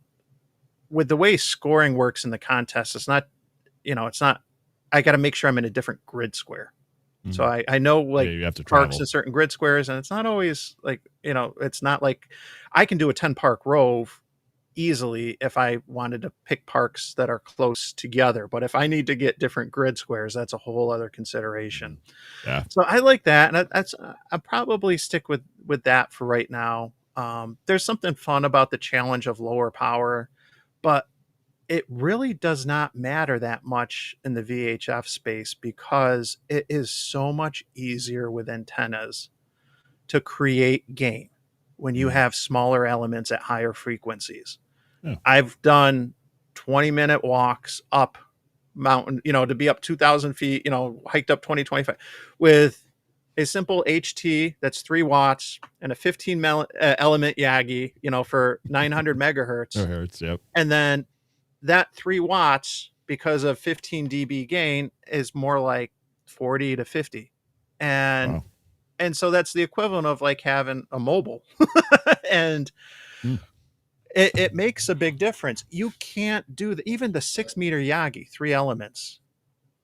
with the way scoring works in the contest, it's not, I got to make sure I'm in a different grid square. So I know you have to parks in certain grid squares, and it's not always it's not like I can do a 10 park rove easily if I wanted to pick parks that are close together. But if I need to get different grid squares, that's a whole other consideration. Yeah. So I like that. And I'll probably stick with that for right now. There's something fun about the challenge of lower power, but it really does not matter that much in the VHF space, because it is so much easier with antennas to create gain when you have smaller elements at higher frequencies. Yeah. I've done 20-minute walks up mountain, to be up 2,000 feet, hiked up 20, 25 with a simple HT that's 3 watts and a 15 element Yagi, for 900 megahertz. Yep. And then that 3 watts, because of 15 dB gain, is more like 40 to 50. And Wow. and so that's the equivalent of like having a mobile. And it makes a big difference. You can't do even the 6-meter Yagi, 3 elements,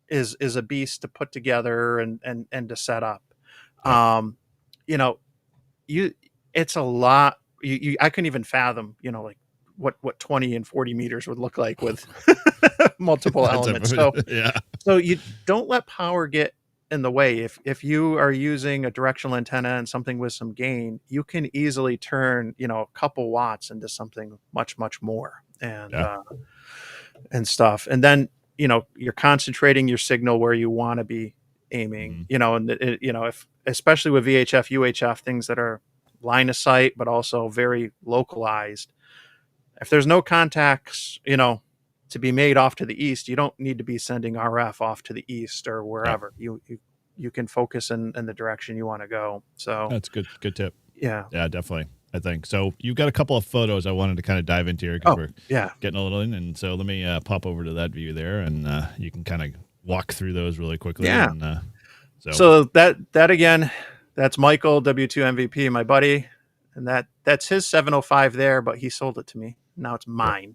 is a beast to put together and to set up. Yeah. You know, it's a lot. I couldn't even fathom, like what 20 and 40 meters would look like with multiple elements. So you don't let power get in the way. If you are using a directional antenna and something with some gain, you can easily turn, a couple watts into something much, much more and stuff. And then, you're concentrating your signal where you want to be aiming, and if, especially with VHF, UHF, things that are line of sight, but also very localized. If there's no contacts, to be made off to the east, you don't need to be sending RF off to the east or wherever. You can focus in the direction you want to go. So that's good tip. Yeah, definitely. I think so. You've got a couple of photos I wanted to kind of dive into here because we're getting a little in, and so let me pop over to that view there, and you can kind of walk through those really quickly. Yeah. And, so that again, that's Michael W2 MVP, my buddy, and that's his 705 there, but he sold it to me. Now it's mine.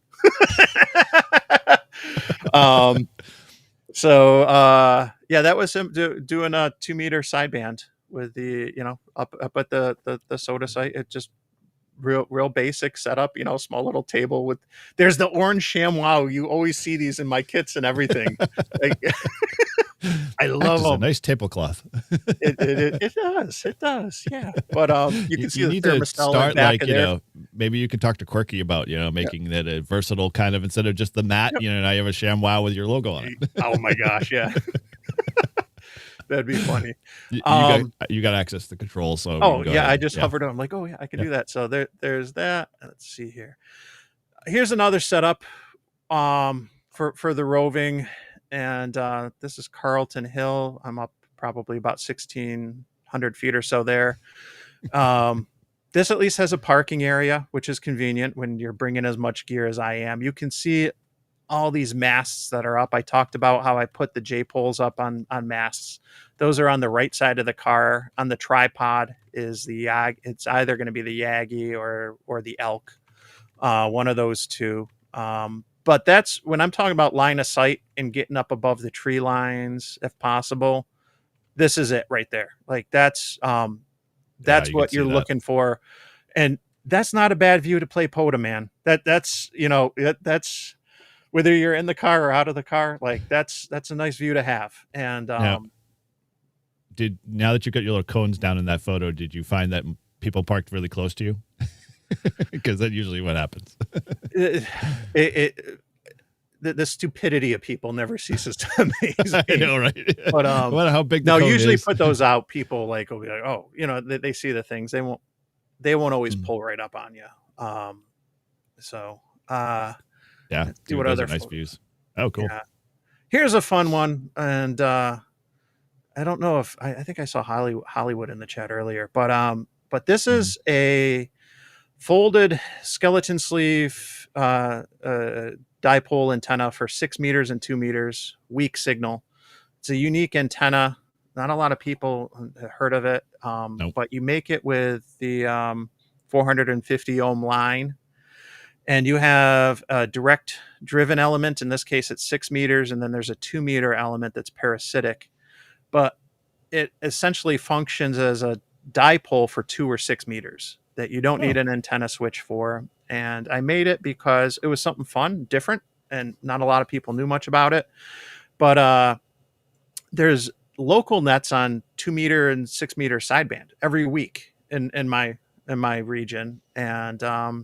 So that was him doing a 2-meter sideband with the up at the soda site. It just real basic setup, small little table with there's the orange ShamWow. You always see these in my kits and everything. I love them. A nice tablecloth. It does. Yeah. But you can see the need thermostat to start back of there. Maybe you could talk to Quirky about, making that a versatile kind of, instead of just the mat, now you have a ShamWow with your logo on it. Oh my gosh. Yeah. That'd be funny. You got access to the controls. So I just hovered on. I'm like, oh yeah, I can do that. So there's that. Let's see here. Here's another setup for the roving. And this is Carlton Hill. I'm up probably about 1,600 feet or so there. This at least has a parking area, which is convenient when you're bringing as much gear as I am. You can see all these masts that are up. I talked about how I put the J-poles up on masts. Those are on the right side of the car. On the tripod is the it's either going to be the Yagi or the Elk, one of those two. But that's when I'm talking about line of sight and getting up above the tree lines, if possible. This is it right there. Like that's what you're looking for. And that's not a bad view to play POTA, man. That's whether you're in the car or out of the car, like that's a nice view to have. And now that you got your little cones down in that photo, did you find that people parked really close to you? Because that's usually what happens. The stupidity of people never ceases to amaze me. I know, right? But no matter how big the cone usually is. put those out. People will be like, oh, they see the things. They won't always pull right up on you. See what other nice views. Oh, cool. Yeah. Here's a fun one, and I don't know if I think I saw Hollywood in the chat earlier, but this is a folded skeleton sleeve dipole antenna for 6 meters and 2 meters, weak signal. It's a unique antenna. Not a lot of people heard of it, Nope. But you make it with the 450 ohm line, and you have a direct driven element. In this case, it's 6 meters, and then there's a 2 meter element that's parasitic, but it essentially functions as a dipole for 2 or 6 meters that you don't need an antenna switch for. And I made it because it was something fun, different, and not a lot of people knew much about it. But there's local nets on 2 meter and 6 meter sideband every week in my region, and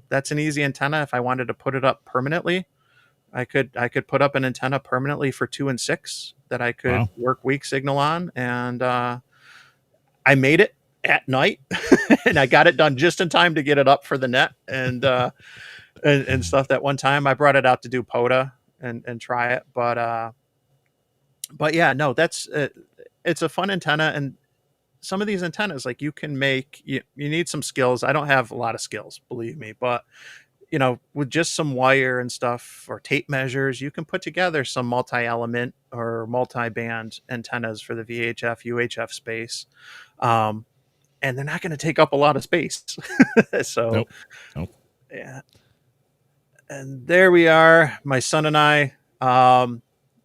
that's an easy antenna. If I wanted to put it up permanently, I could put up an antenna permanently for 2 and 6 that I could work weak signal on. And I made it at night and I got it done just in time to get it up for the net and stuff. That one time I brought it out to do POTA and try it. But yeah, no, that's it's a fun antenna. And some of these antennas, like you can make, you need some skills. I don't have a lot of skills, believe me, but with just some wire and stuff or tape measures, you can put together some multi-element or multi-band antennas for the VHF, UHF space. And they're not going to take up a lot of space. So, Nope. yeah. And there we are, my son and I,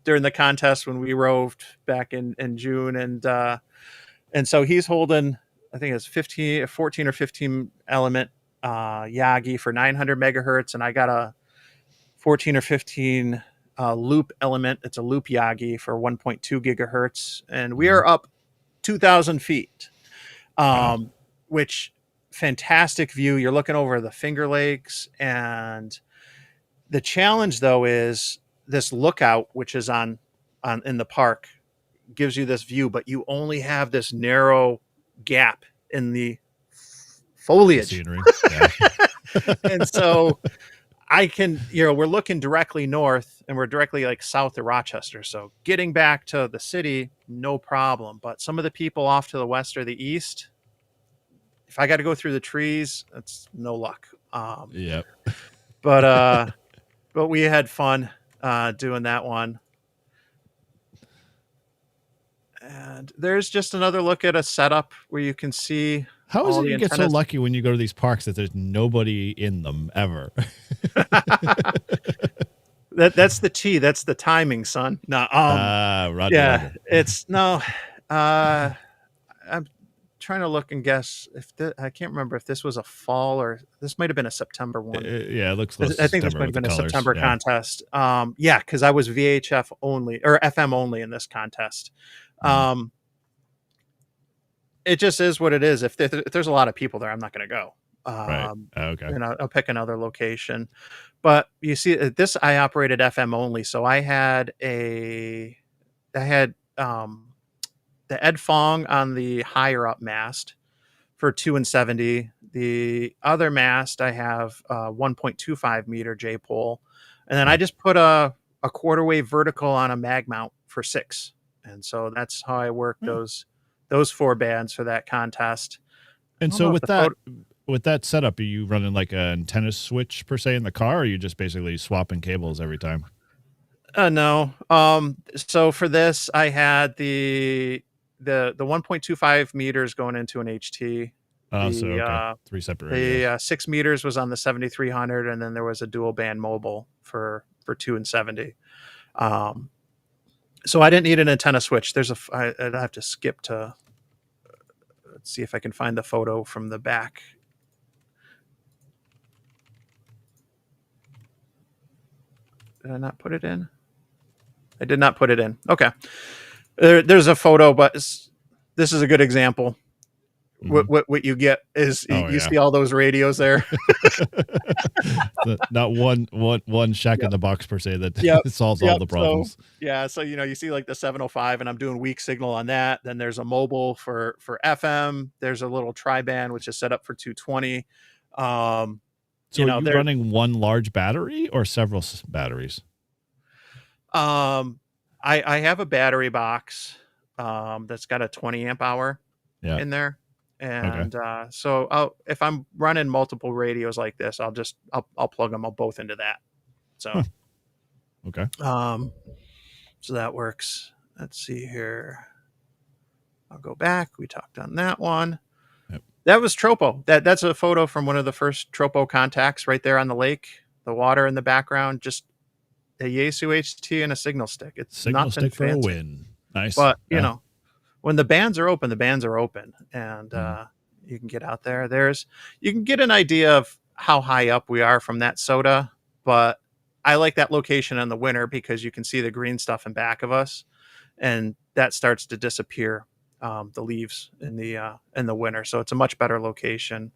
during the contest when we roved back in June. And so he's holding, I think it's 14 or 15 element Yagi for 900 megahertz. And I got a 14 or 15 loop element. It's a loop Yagi for 1.2 gigahertz. And we are up 2,000 feet, which fantastic view. You're looking over the Finger Lakes. And the challenge, though, is this lookout, which is on in the park, gives you this view, but you only have this narrow gap in the foliage. Yeah. And so I can, we're looking directly north and we're directly like south of Rochester. So getting back to the city, no problem. But some of the people off to the west or the east, if I got to go through the trees, that's no luck. Yep. But we had fun doing that one. And there's just another look at a setup where you can see. How is it you get so lucky when you go to these parks that there's nobody in them ever? That's the T. That's the timing, son. No, Roger, yeah, Roger. it's no. I'm trying to look and guess if I can't remember if this was a fall or this might have been a September one. Yeah, it looks close. I think this might have been a September contest. Yeah, because I was VHF only or FM only in this contest. It just is what it is. If there's a lot of people there, I'm not going to go. Right. Okay. And I'll pick another location. But you see, this I operated FM only, so I had the Ed Fong on the higher up mast for 2 and 70. The other mast I have 1.25 meter J pole, and then I just put a quarter wave vertical on a mag mount for 6. And so that's how I worked those 4 bands for that contest. And so with that setup, are you running like an antenna switch per se in the car, or are you just basically swapping cables every time? No. So for this, I had the 1.25 meters going into an HT. So 3 separate radios. The 6 meters was on the 7300, and then there was a dual band mobile for 2 and 70. So I didn't need an antenna switch. I'd have to skip to, let's see if I can find the photo from the back. Did I not put it in? I did not put it in. Okay. There's a photo, but this is a good example. What you get is you see all those radios there. Not one shack in the box per se that solves all the problems. So you see like the 705, and I'm doing weak signal on that. Then there's a mobile for FM. There's a little tri-band which is set up for 220. So are you running one large battery or several batteries? I have a battery box that's got a 20 amp hour in there. And so if I'm running multiple radios like this, I'll plug them all both into that. So, okay. So that works. Let's see here. I'll go back. We talked on that one. Yep. That was Tropo. That's a photo from one of the first Tropo contacts right there on the lake, the water in the background, just a Yaesu HT and a signal stick. It's signal stick for a win. Nice. But when the bands are open, and you can get out there. You can get an idea of how high up we are from that soda, but I like that location in the winter because you can see the green stuff in back of us, and that starts to disappear, the leaves in the winter. So it's a much better location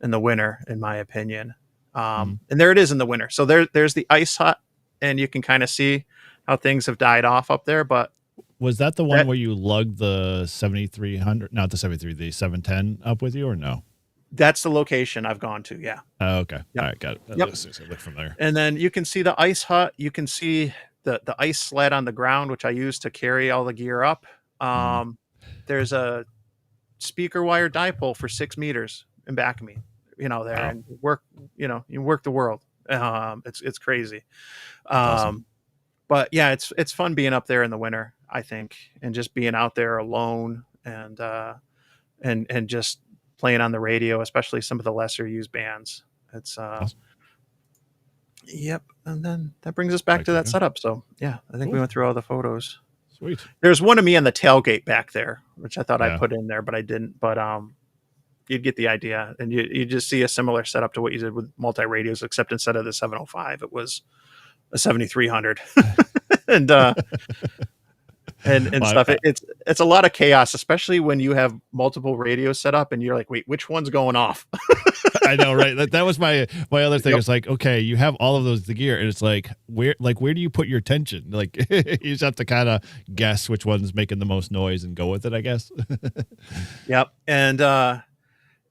in the winter, in my opinion. And there it is in the winter. So there's the ice hut, and you can kind of see how things have died off up there, but was that the one where you lugged the 7300, not the 73, the 710 up with you, or no? That's the location I've gone to. Yeah. Oh, okay. Yep. All right. Got it. Yep. Let's look from there. And then you can see the ice hut. You can see the ice sled on the ground, which I use to carry all the gear up. There's a speaker wire dipole for 6 meters in back of me. there Wow. and work, you work the world. It's crazy. Awesome. But yeah, it's fun being up there in the winter, I think, and just being out there alone and just playing on the radio, especially some of the lesser used bands. It's Awesome. Yep. And then that brings us back Right, to that okay. setup. So yeah, I think we Cool. went through all the photos. Sweet. There's one of me on the tailgate back there, which I thought I Yeah. put in there, but I didn't. But you'd get the idea, and you just see a similar setup to what you did with multi radios, except instead of the 705, it was a 7300, and Well, stuff. It's a lot of chaos, especially when you have multiple radios set up, and you're like, wait, which one's going off? I know, right? That was my other thing. Yep. It's like, okay, you have all of the gear, and it's like, where do you put your tension? Like, you just have to kind of guess which one's making the most noise and go with it, I guess. Yep. And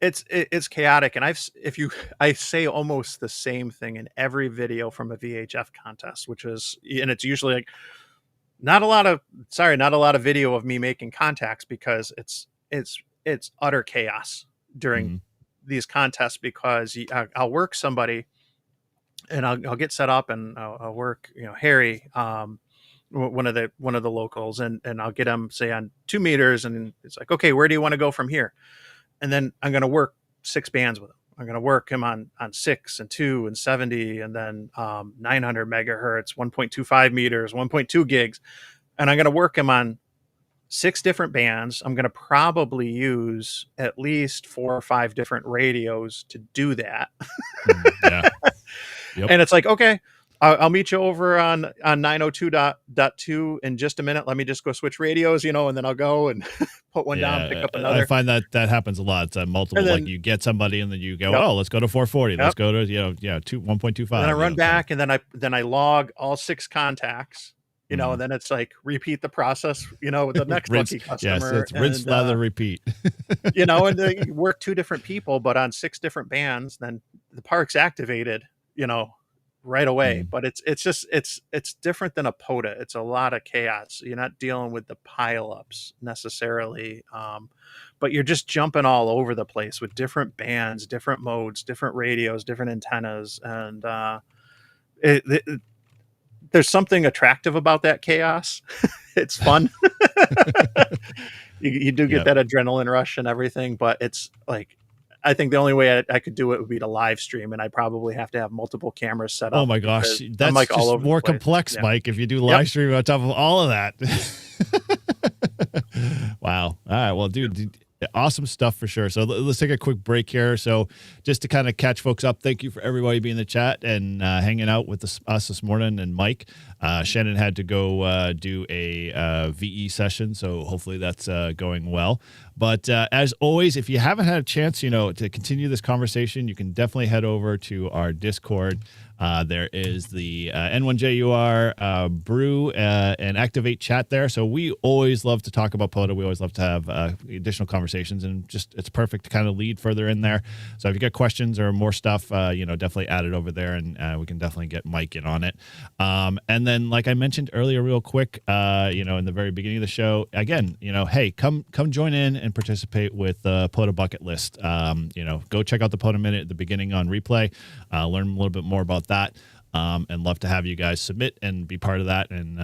it's chaotic. And I say almost the same thing in every video from a VHF contest, and it's usually like not a lot of video of me making contacts, because it's utter chaos during Mhm. these contests, because I'll work somebody and I'll get set up, and I'll work, Harry, one of the locals, and I'll get him, say, on 2 meters, and it's like, okay, where do you want to go from here? And then I'm going to work 6 bands with him. I'm going to work him on 6 and 2 and 70, and then 900 megahertz, 1.25 meters, 1.2 gigs. And I'm going to work him on 6 different bands. I'm going to probably use at least 4 or 5 different radios to do that. Yeah. Yep. And it's like, okay, I'll meet you over on 902.2 in just a minute. Let me just go switch radios, and then I'll go and put one down, pick up another. I find that happens a lot. It's multiple, then, like you get somebody and then you go, yep. oh, let's go to 440. Yep. Let's go to 1.25. And then I run back, and then I log all 6 contacts, and then it's like repeat the process, with the next lucky customer. Yes, it's rinse, lather, repeat. And they work 2 different people, but on 6 different bands. Then the park's activated, right away. But it's different than a POTA. It's a lot of chaos. You're not dealing with the pileups necessarily, but you're just jumping all over the place with different bands, different modes, different radios, different antennas, and there's something attractive about that chaos. It's fun. You do get that adrenaline rush and everything, but it's like, I think the only way I could do it would be to live stream, and I probably have to have multiple cameras set up. Oh my gosh, that's like just all over more complex, Mike, if you do live stream on top of all of that. Wow. All right. Well, dude, awesome stuff for sure. So let's take a quick break here. So just to kind of catch folks up, thank you for everybody being in the chat and hanging out with us this morning. And Mike, Shannon had to go do a VE session, so hopefully that's going well. But as always, if you haven't had a chance, to continue this conversation, you can definitely head over to our Discord. There is the N1JUR Brew and Activate chat there. So we always love to talk about POTA. We always love to have additional conversations, and just it's perfect to kind of lead further in there. So if you got questions or more stuff, definitely add it over there, and we can definitely get Mike in on it. And then, like I mentioned earlier, real quick, in the very beginning of the show, again, hey, come join in and participate with the POTA bucket list. Go check out the POTA Minute at the beginning on replay. Learn a little bit more about that, and love to have you guys submit and be part of that. And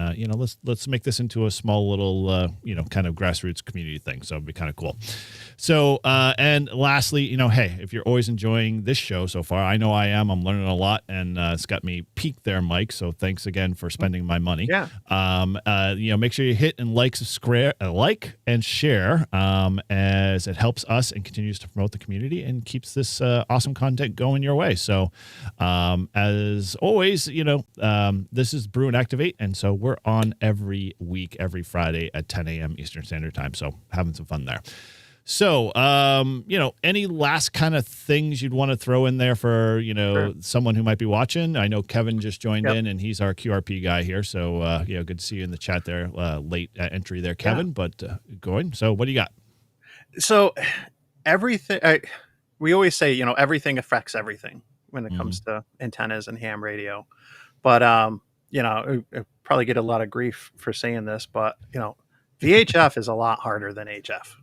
let's make this into a small little kind of grassroots community thing. So it'd be kind of cool. So and lastly, hey, if you're always enjoying this show so far, I know I am. I'm learning a lot, and it's got me peaked there, Mike. So thanks again for spending my money. Yeah. Make sure you hit and like and share, as it helps us and continues to promote the community and keeps this awesome content going your way. So as always, this is Brew and Activate, and so we're on every week, every Friday at 10 a.m. Eastern Standard Time. So having some fun there. So, any last kind of things you'd want to throw in there for, Sure. someone who might be watching? I know Kevin just joined Yep. in, and he's our QRP guy here. So, good to see you in the chat there. Late entry there, Kevin, but going. So what do you got? So everything, we always say, everything affects everything when it comes to antennas and ham radio. But, I probably get a lot of grief for saying this, but, VHF is a lot harder than HF.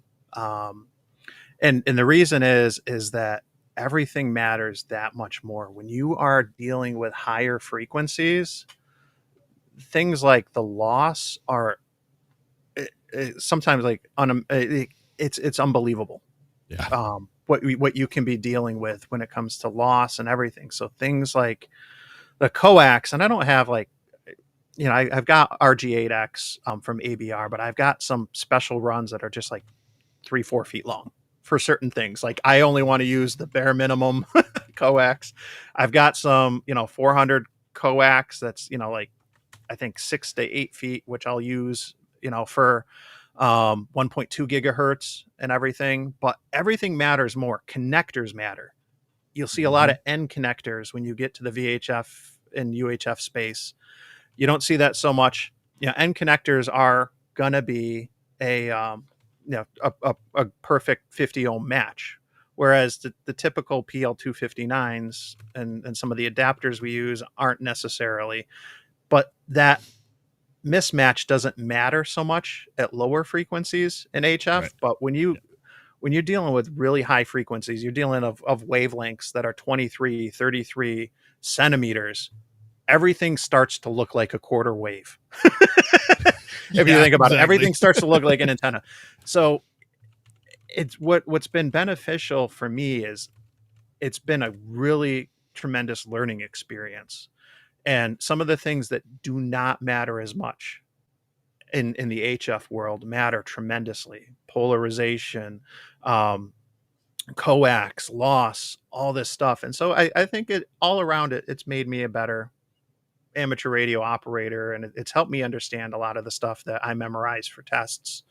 And the reason is that everything matters that much more. When you are dealing with higher frequencies, things like the loss are sometimes like it's unbelievable. Yeah. What you can be dealing with when it comes to loss and everything. So things like the coax, and I don't have like, I've got RG8X from ABR, but I've got some special runs that are just like 3-4 feet long for certain things. Like I only want to use the bare minimum coax. I've got some 400 coax that's like I think 6 to 8 feet, which I'll use for 1.2 gigahertz and everything. But everything matters more. Connectors matter. You'll see a lot of end connectors when you get to the VHF and UHF space. You don't see that so much. End connectors are gonna be a perfect 50 ohm match, whereas the typical PL259s and some of the adapters we use aren't necessarily. But that mismatch doesn't matter so much at lower frequencies in HF. Right. But when you're dealing with really high frequencies, you're dealing of wavelengths that are 23, 33 centimeters, everything starts to look like a quarter wave. If you think about it, everything starts to look like an antenna. So it's what's been beneficial for me is it's been a really tremendous learning experience. And some of the things that do not matter as much in the HF world matter tremendously. Polarization, coax, loss, all this stuff. And so I think it all around it's made me a better amateur radio operator, and it's helped me understand a lot of the stuff that I memorized for tests,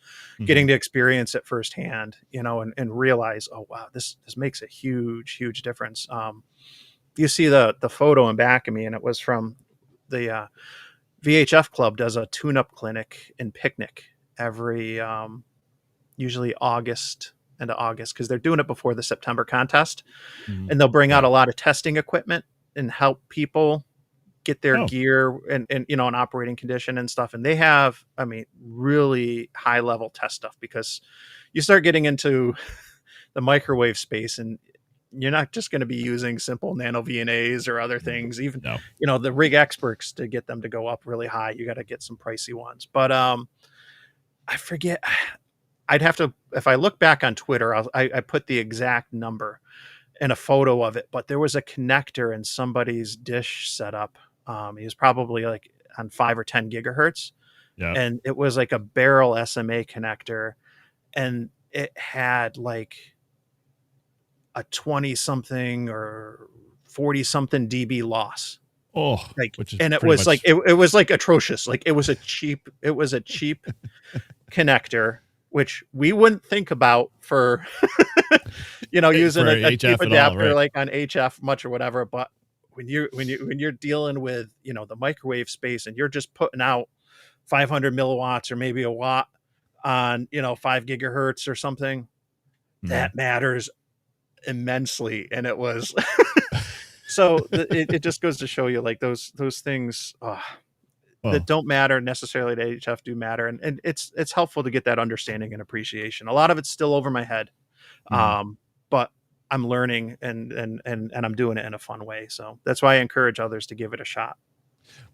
getting to experience it firsthand, and realize, oh wow, this makes a huge difference. You see the photo in back of me, and it was from the VHF Club does a tune-up clinic in Picnic every usually end of August, because they're doing it before the September contest, and they'll bring out a lot of testing equipment and help people get their gear and in operating condition and stuff. And they have, really high level test stuff, because you start getting into the microwave space and you're not just going to be using simple nano VNAs or other things. Even, the rig experts, to get them to go up really high, you got to get some pricey ones. But I forget, I'd have to, if I look back on Twitter, I put the exact number and a photo of it, but there was a connector in somebody's dish setup. He was probably like on 5 or 10 gigahertz. And it was like a barrel SMA connector, and it had like a 20 something or 40 something dB loss. And it was like, it was like atrocious. Like it was a cheap connector, which we wouldn't think about for, using a cheap adapter like on HF much or whatever. But when you're dealing with, the microwave space, and you're just putting out 500 milliwatts or maybe a watt on, 5 gigahertz or something, that matters immensely. And it was, so it just goes to show you, like those things that don't matter necessarily to HF do matter. And it's helpful to get that understanding and appreciation. A lot of it's still over my head. But I'm learning and I'm doing it in a fun way. So that's why I encourage others to give it a shot.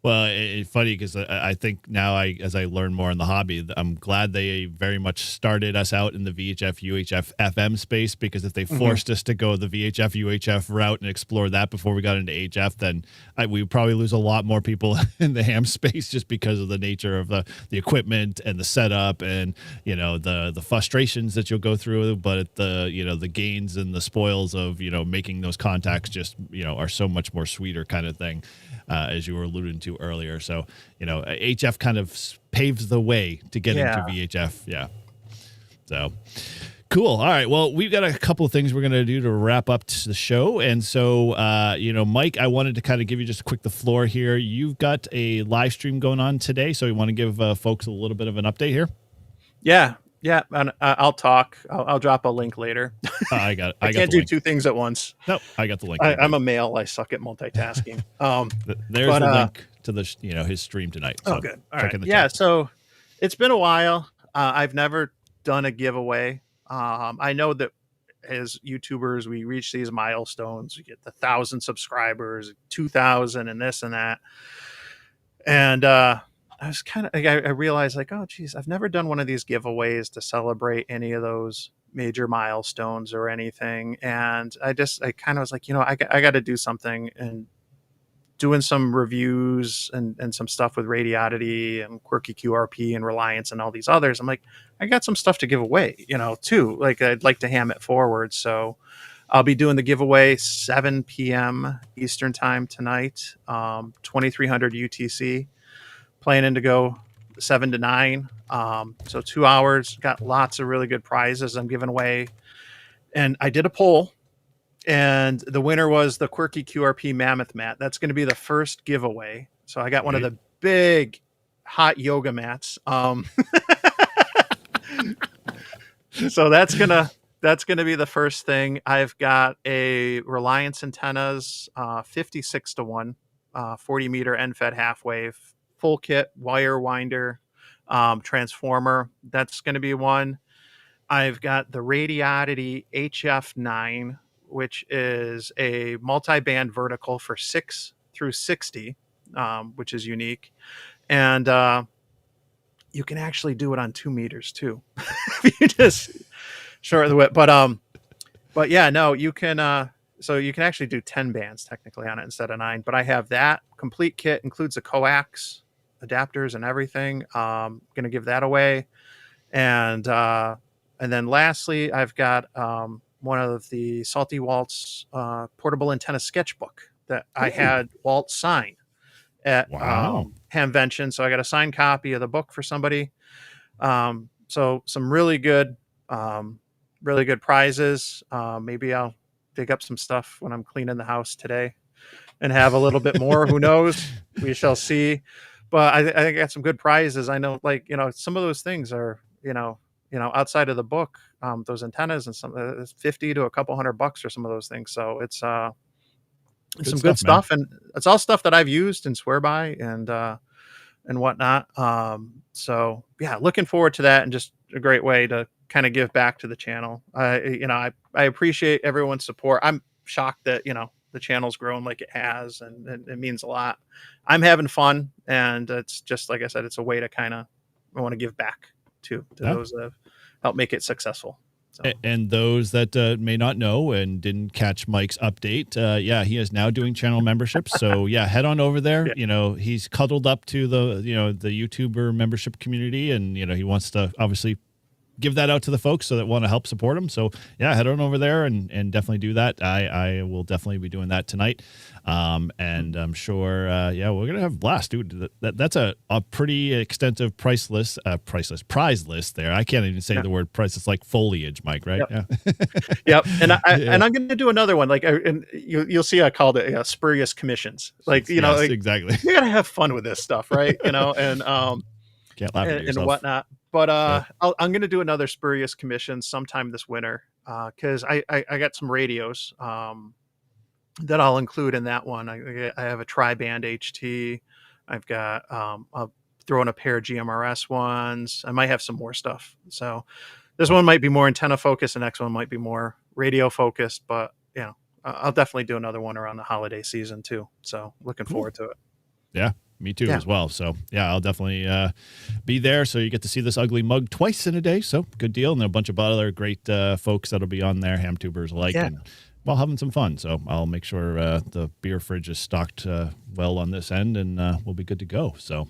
Well, it's funny because I think now as I learn more in the hobby, I'm glad they very much started us out in the VHF, UHF, FM space, because if they forced us to go the VHF, UHF route and explore that before we got into HF, then we would probably lose a lot more people in the ham space, just because of the nature of the equipment and the setup and, the frustrations that you'll go through, but the gains and the spoils of, making those contacts just, are so much more sweeter kind of thing. As you were alluding to earlier. So, HF kind of paves the way to get into VHF. Yeah. So cool. All right. Well, we've got a couple of things we're going to do to wrap up the show. And so, Mike, I wanted to kind of give you just the floor here. You've got a live stream going on today. So you want to give folks a little bit of an update here? Yeah. Yeah, and I'll talk. I'll drop a link later. I got it. I can't do two things at once. Nope, I got the link. I'm a male. I suck at multitasking. There's the link to the his stream tonight. So good. All right. Yeah. So it's been a while. I've never done a giveaway. I know that as YouTubers, we reach these milestones. We get the 1,000 subscribers, 2,000, and this and that. And I was kind of, I realized like, oh, geez, I've never done one of these giveaways to celebrate any of those major milestones or anything. And I kind of was like, I got to do something. And doing some reviews and some stuff with Radiodity and Quirky QRP and Reliance and all these others. I'm like, I got some stuff to give away, too. Like I'd like to ham it forward. So I'll be doing the giveaway 7 p.m. Eastern time tonight, 2300 UTC. Planning to go 7 to 9. So 2 hours. Got lots of really good prizes I'm giving away. And I did a poll. And the winner was the Quirky QRP Mammoth mat. That's going to be the first giveaway. So I got one of the big hot yoga mats. So that's gonna be the first thing. I've got a Reliance antennas, 56 to 1, 40 meter end-fed half wave, full kit, wire winder, transformer. That's going to be one. I've got the Radiodity HF9, which is a multi-band vertical for 6 through 60, which is unique. And you can actually do it on 2 meters too. You just shorten the width. But yeah, no, you can. So you can actually do 10 bands technically on it instead of 9. But I have that complete kit, includes the coax adapters and everything. Going to give that away. And then lastly, I've got one of the Salty Walt's portable antenna sketchbook that I had Walt sign at Hamvention. So I got a signed copy of the book for somebody. So some really good prizes. Maybe I'll dig up some stuff when I'm cleaning the house today and have a little bit more. Who knows? We shall see. But I think I got some good prizes. I know, like, some of those things are, outside of the book, those antennas and some 50 to a couple $100 for some of those things. So it's some good stuff, and it's all stuff that I've used and swear by and whatnot. So yeah, looking forward to that, and just a great way to kind of give back to the channel. I appreciate everyone's support. I'm shocked that, the channel's grown like it has, and it means a lot. I'm having fun, and it's just, like I said, it's a way to I want to give back to those that help make it successful. So. And those that may not know and didn't catch Mike's update, he is now doing channel memberships. So head on over there. Yeah. He's cuddled up to the YouTuber membership community, and he wants to obviously give that out to the folks so that want to help support him. So head on over there and definitely do that. I will definitely be doing that tonight. And I'm sure, we're going to have a blast, dude. That's a pretty extensive prize list there. I can't even say the word price. It's like foliage, Mike, right? Yep. Yeah. Yep. And I'm going to do another one. Like, and you'll see, I called it spurious commissions. Like, yes, exactly. You got to have fun with this stuff, right? And can't laugh at yourself. And whatnot. But I'm going to do another spurious commission sometime this winter, because I got some radios that I'll include in that one. I have a tri-band HT. I've got I'll throw in a pair of GMRS ones. I might have some more stuff. So this one might be more antenna focused. The next one might be more radio focused. But I'll definitely do another one around the holiday season too. So looking forward to it. Yeah. Me too as well. So I'll definitely be there. So you get to see this ugly mug twice in a day. So good deal. And a bunch of other great folks that'll be on there, ham tubers alike, and while having some fun. So I'll make sure the beer fridge is stocked well on this end, and we'll be good to go. So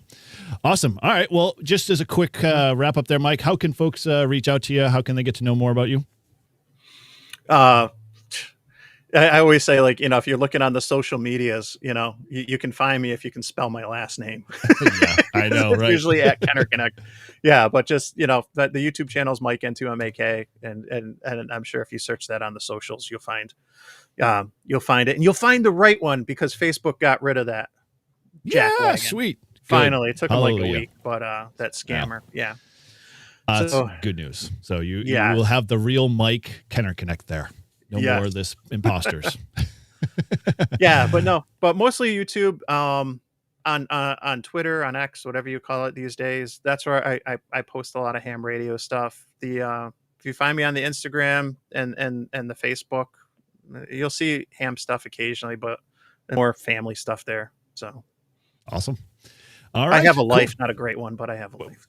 awesome. All right. Well, just as a quick wrap up there, Mike, how can folks reach out to you? How can they get to know more about you? I always say, like, if you're looking on the social medias, you can find me if you can spell my last name. Yeah, I know, right? Usually at Kenner. Yeah, but just, the YouTube channel is Mike N2MAK, and I'm sure if you search that on the socials, you'll find it, and you'll find the right one, because Facebook got rid of that. Yeah, sweet. Finally, it took them like a week, but that scammer, that's good news. So you will have the real Mike Kenner Connect there. No more of this imposters. but mostly YouTube, on Twitter, on X, whatever you call it these days. That's where I post a lot of ham radio stuff. The if you find me on the Instagram and the Facebook, you'll see ham stuff occasionally, but more family stuff there. So awesome. All right. I have a life, not a great one, but I have a life.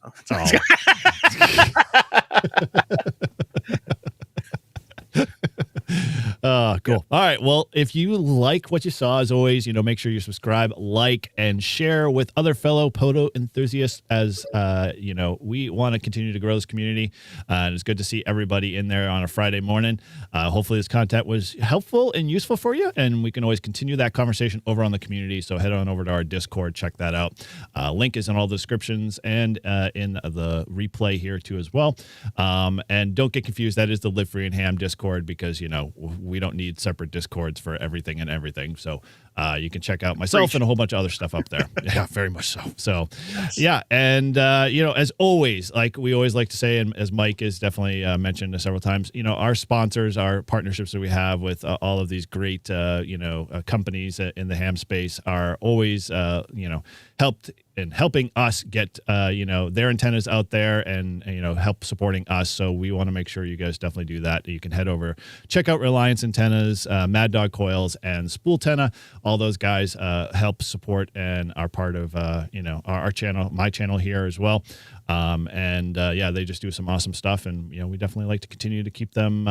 Cool. All right. Well, if you like what you saw, as always, make sure you subscribe, like, and share with other fellow POTA enthusiasts as, we want to continue to grow this community. And it's good to see everybody in there on a Friday morning. Hopefully this content was helpful and useful for you, and we can always continue that conversation over on the community. So head on over to our Discord, check that out. Link is in all the descriptions and in the replay here too as well. And don't get confused. That is the Live Free and Ham Discord, because, we don't need separate Discords for everything and everything. So you can check out myself and a whole bunch of other stuff up there. Yeah, very much so. So, yeah. And, as always, like we always like to say, and as Mike has definitely mentioned several times, our sponsors, our partnerships that we have with all of these great, companies in the ham space are always, helped in helping us get, their antennas out there and, help supporting us. So we want to make sure you guys definitely do that. You can head over, check out Reliance Antennas, Mad Dog Coils, and Spooltenna. All those guys help support and are part of, our channel, my channel here as well. They just do some awesome stuff. And, we definitely like to continue to keep them,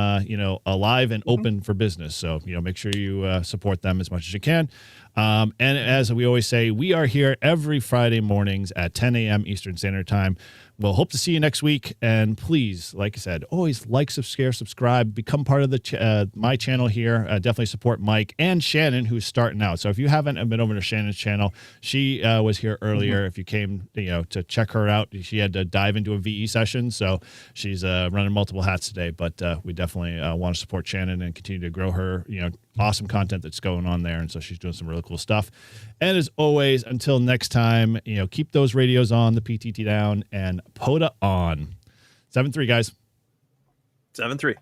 alive and open for business. So, make sure you support them as much as you can. And as we always say, we are here every Friday mornings at 10 a.m. Eastern Standard Time. We'll hope to see you next week. And please, like I said, always like, subscribe, become part of the my channel here. Definitely support Mike and Shannon, who's starting out. So if you haven't been over to Shannon's channel, she was here earlier. If you came, to check her out, she had to dive into a VE session. So she's running multiple hats today. But we definitely want to support Shannon and continue to grow her, awesome content that's going on there. And so she's doing some really cool stuff. And as always, until next time, keep those radios on, the PTT down, and POTA on. 7-3, guys. 7-3.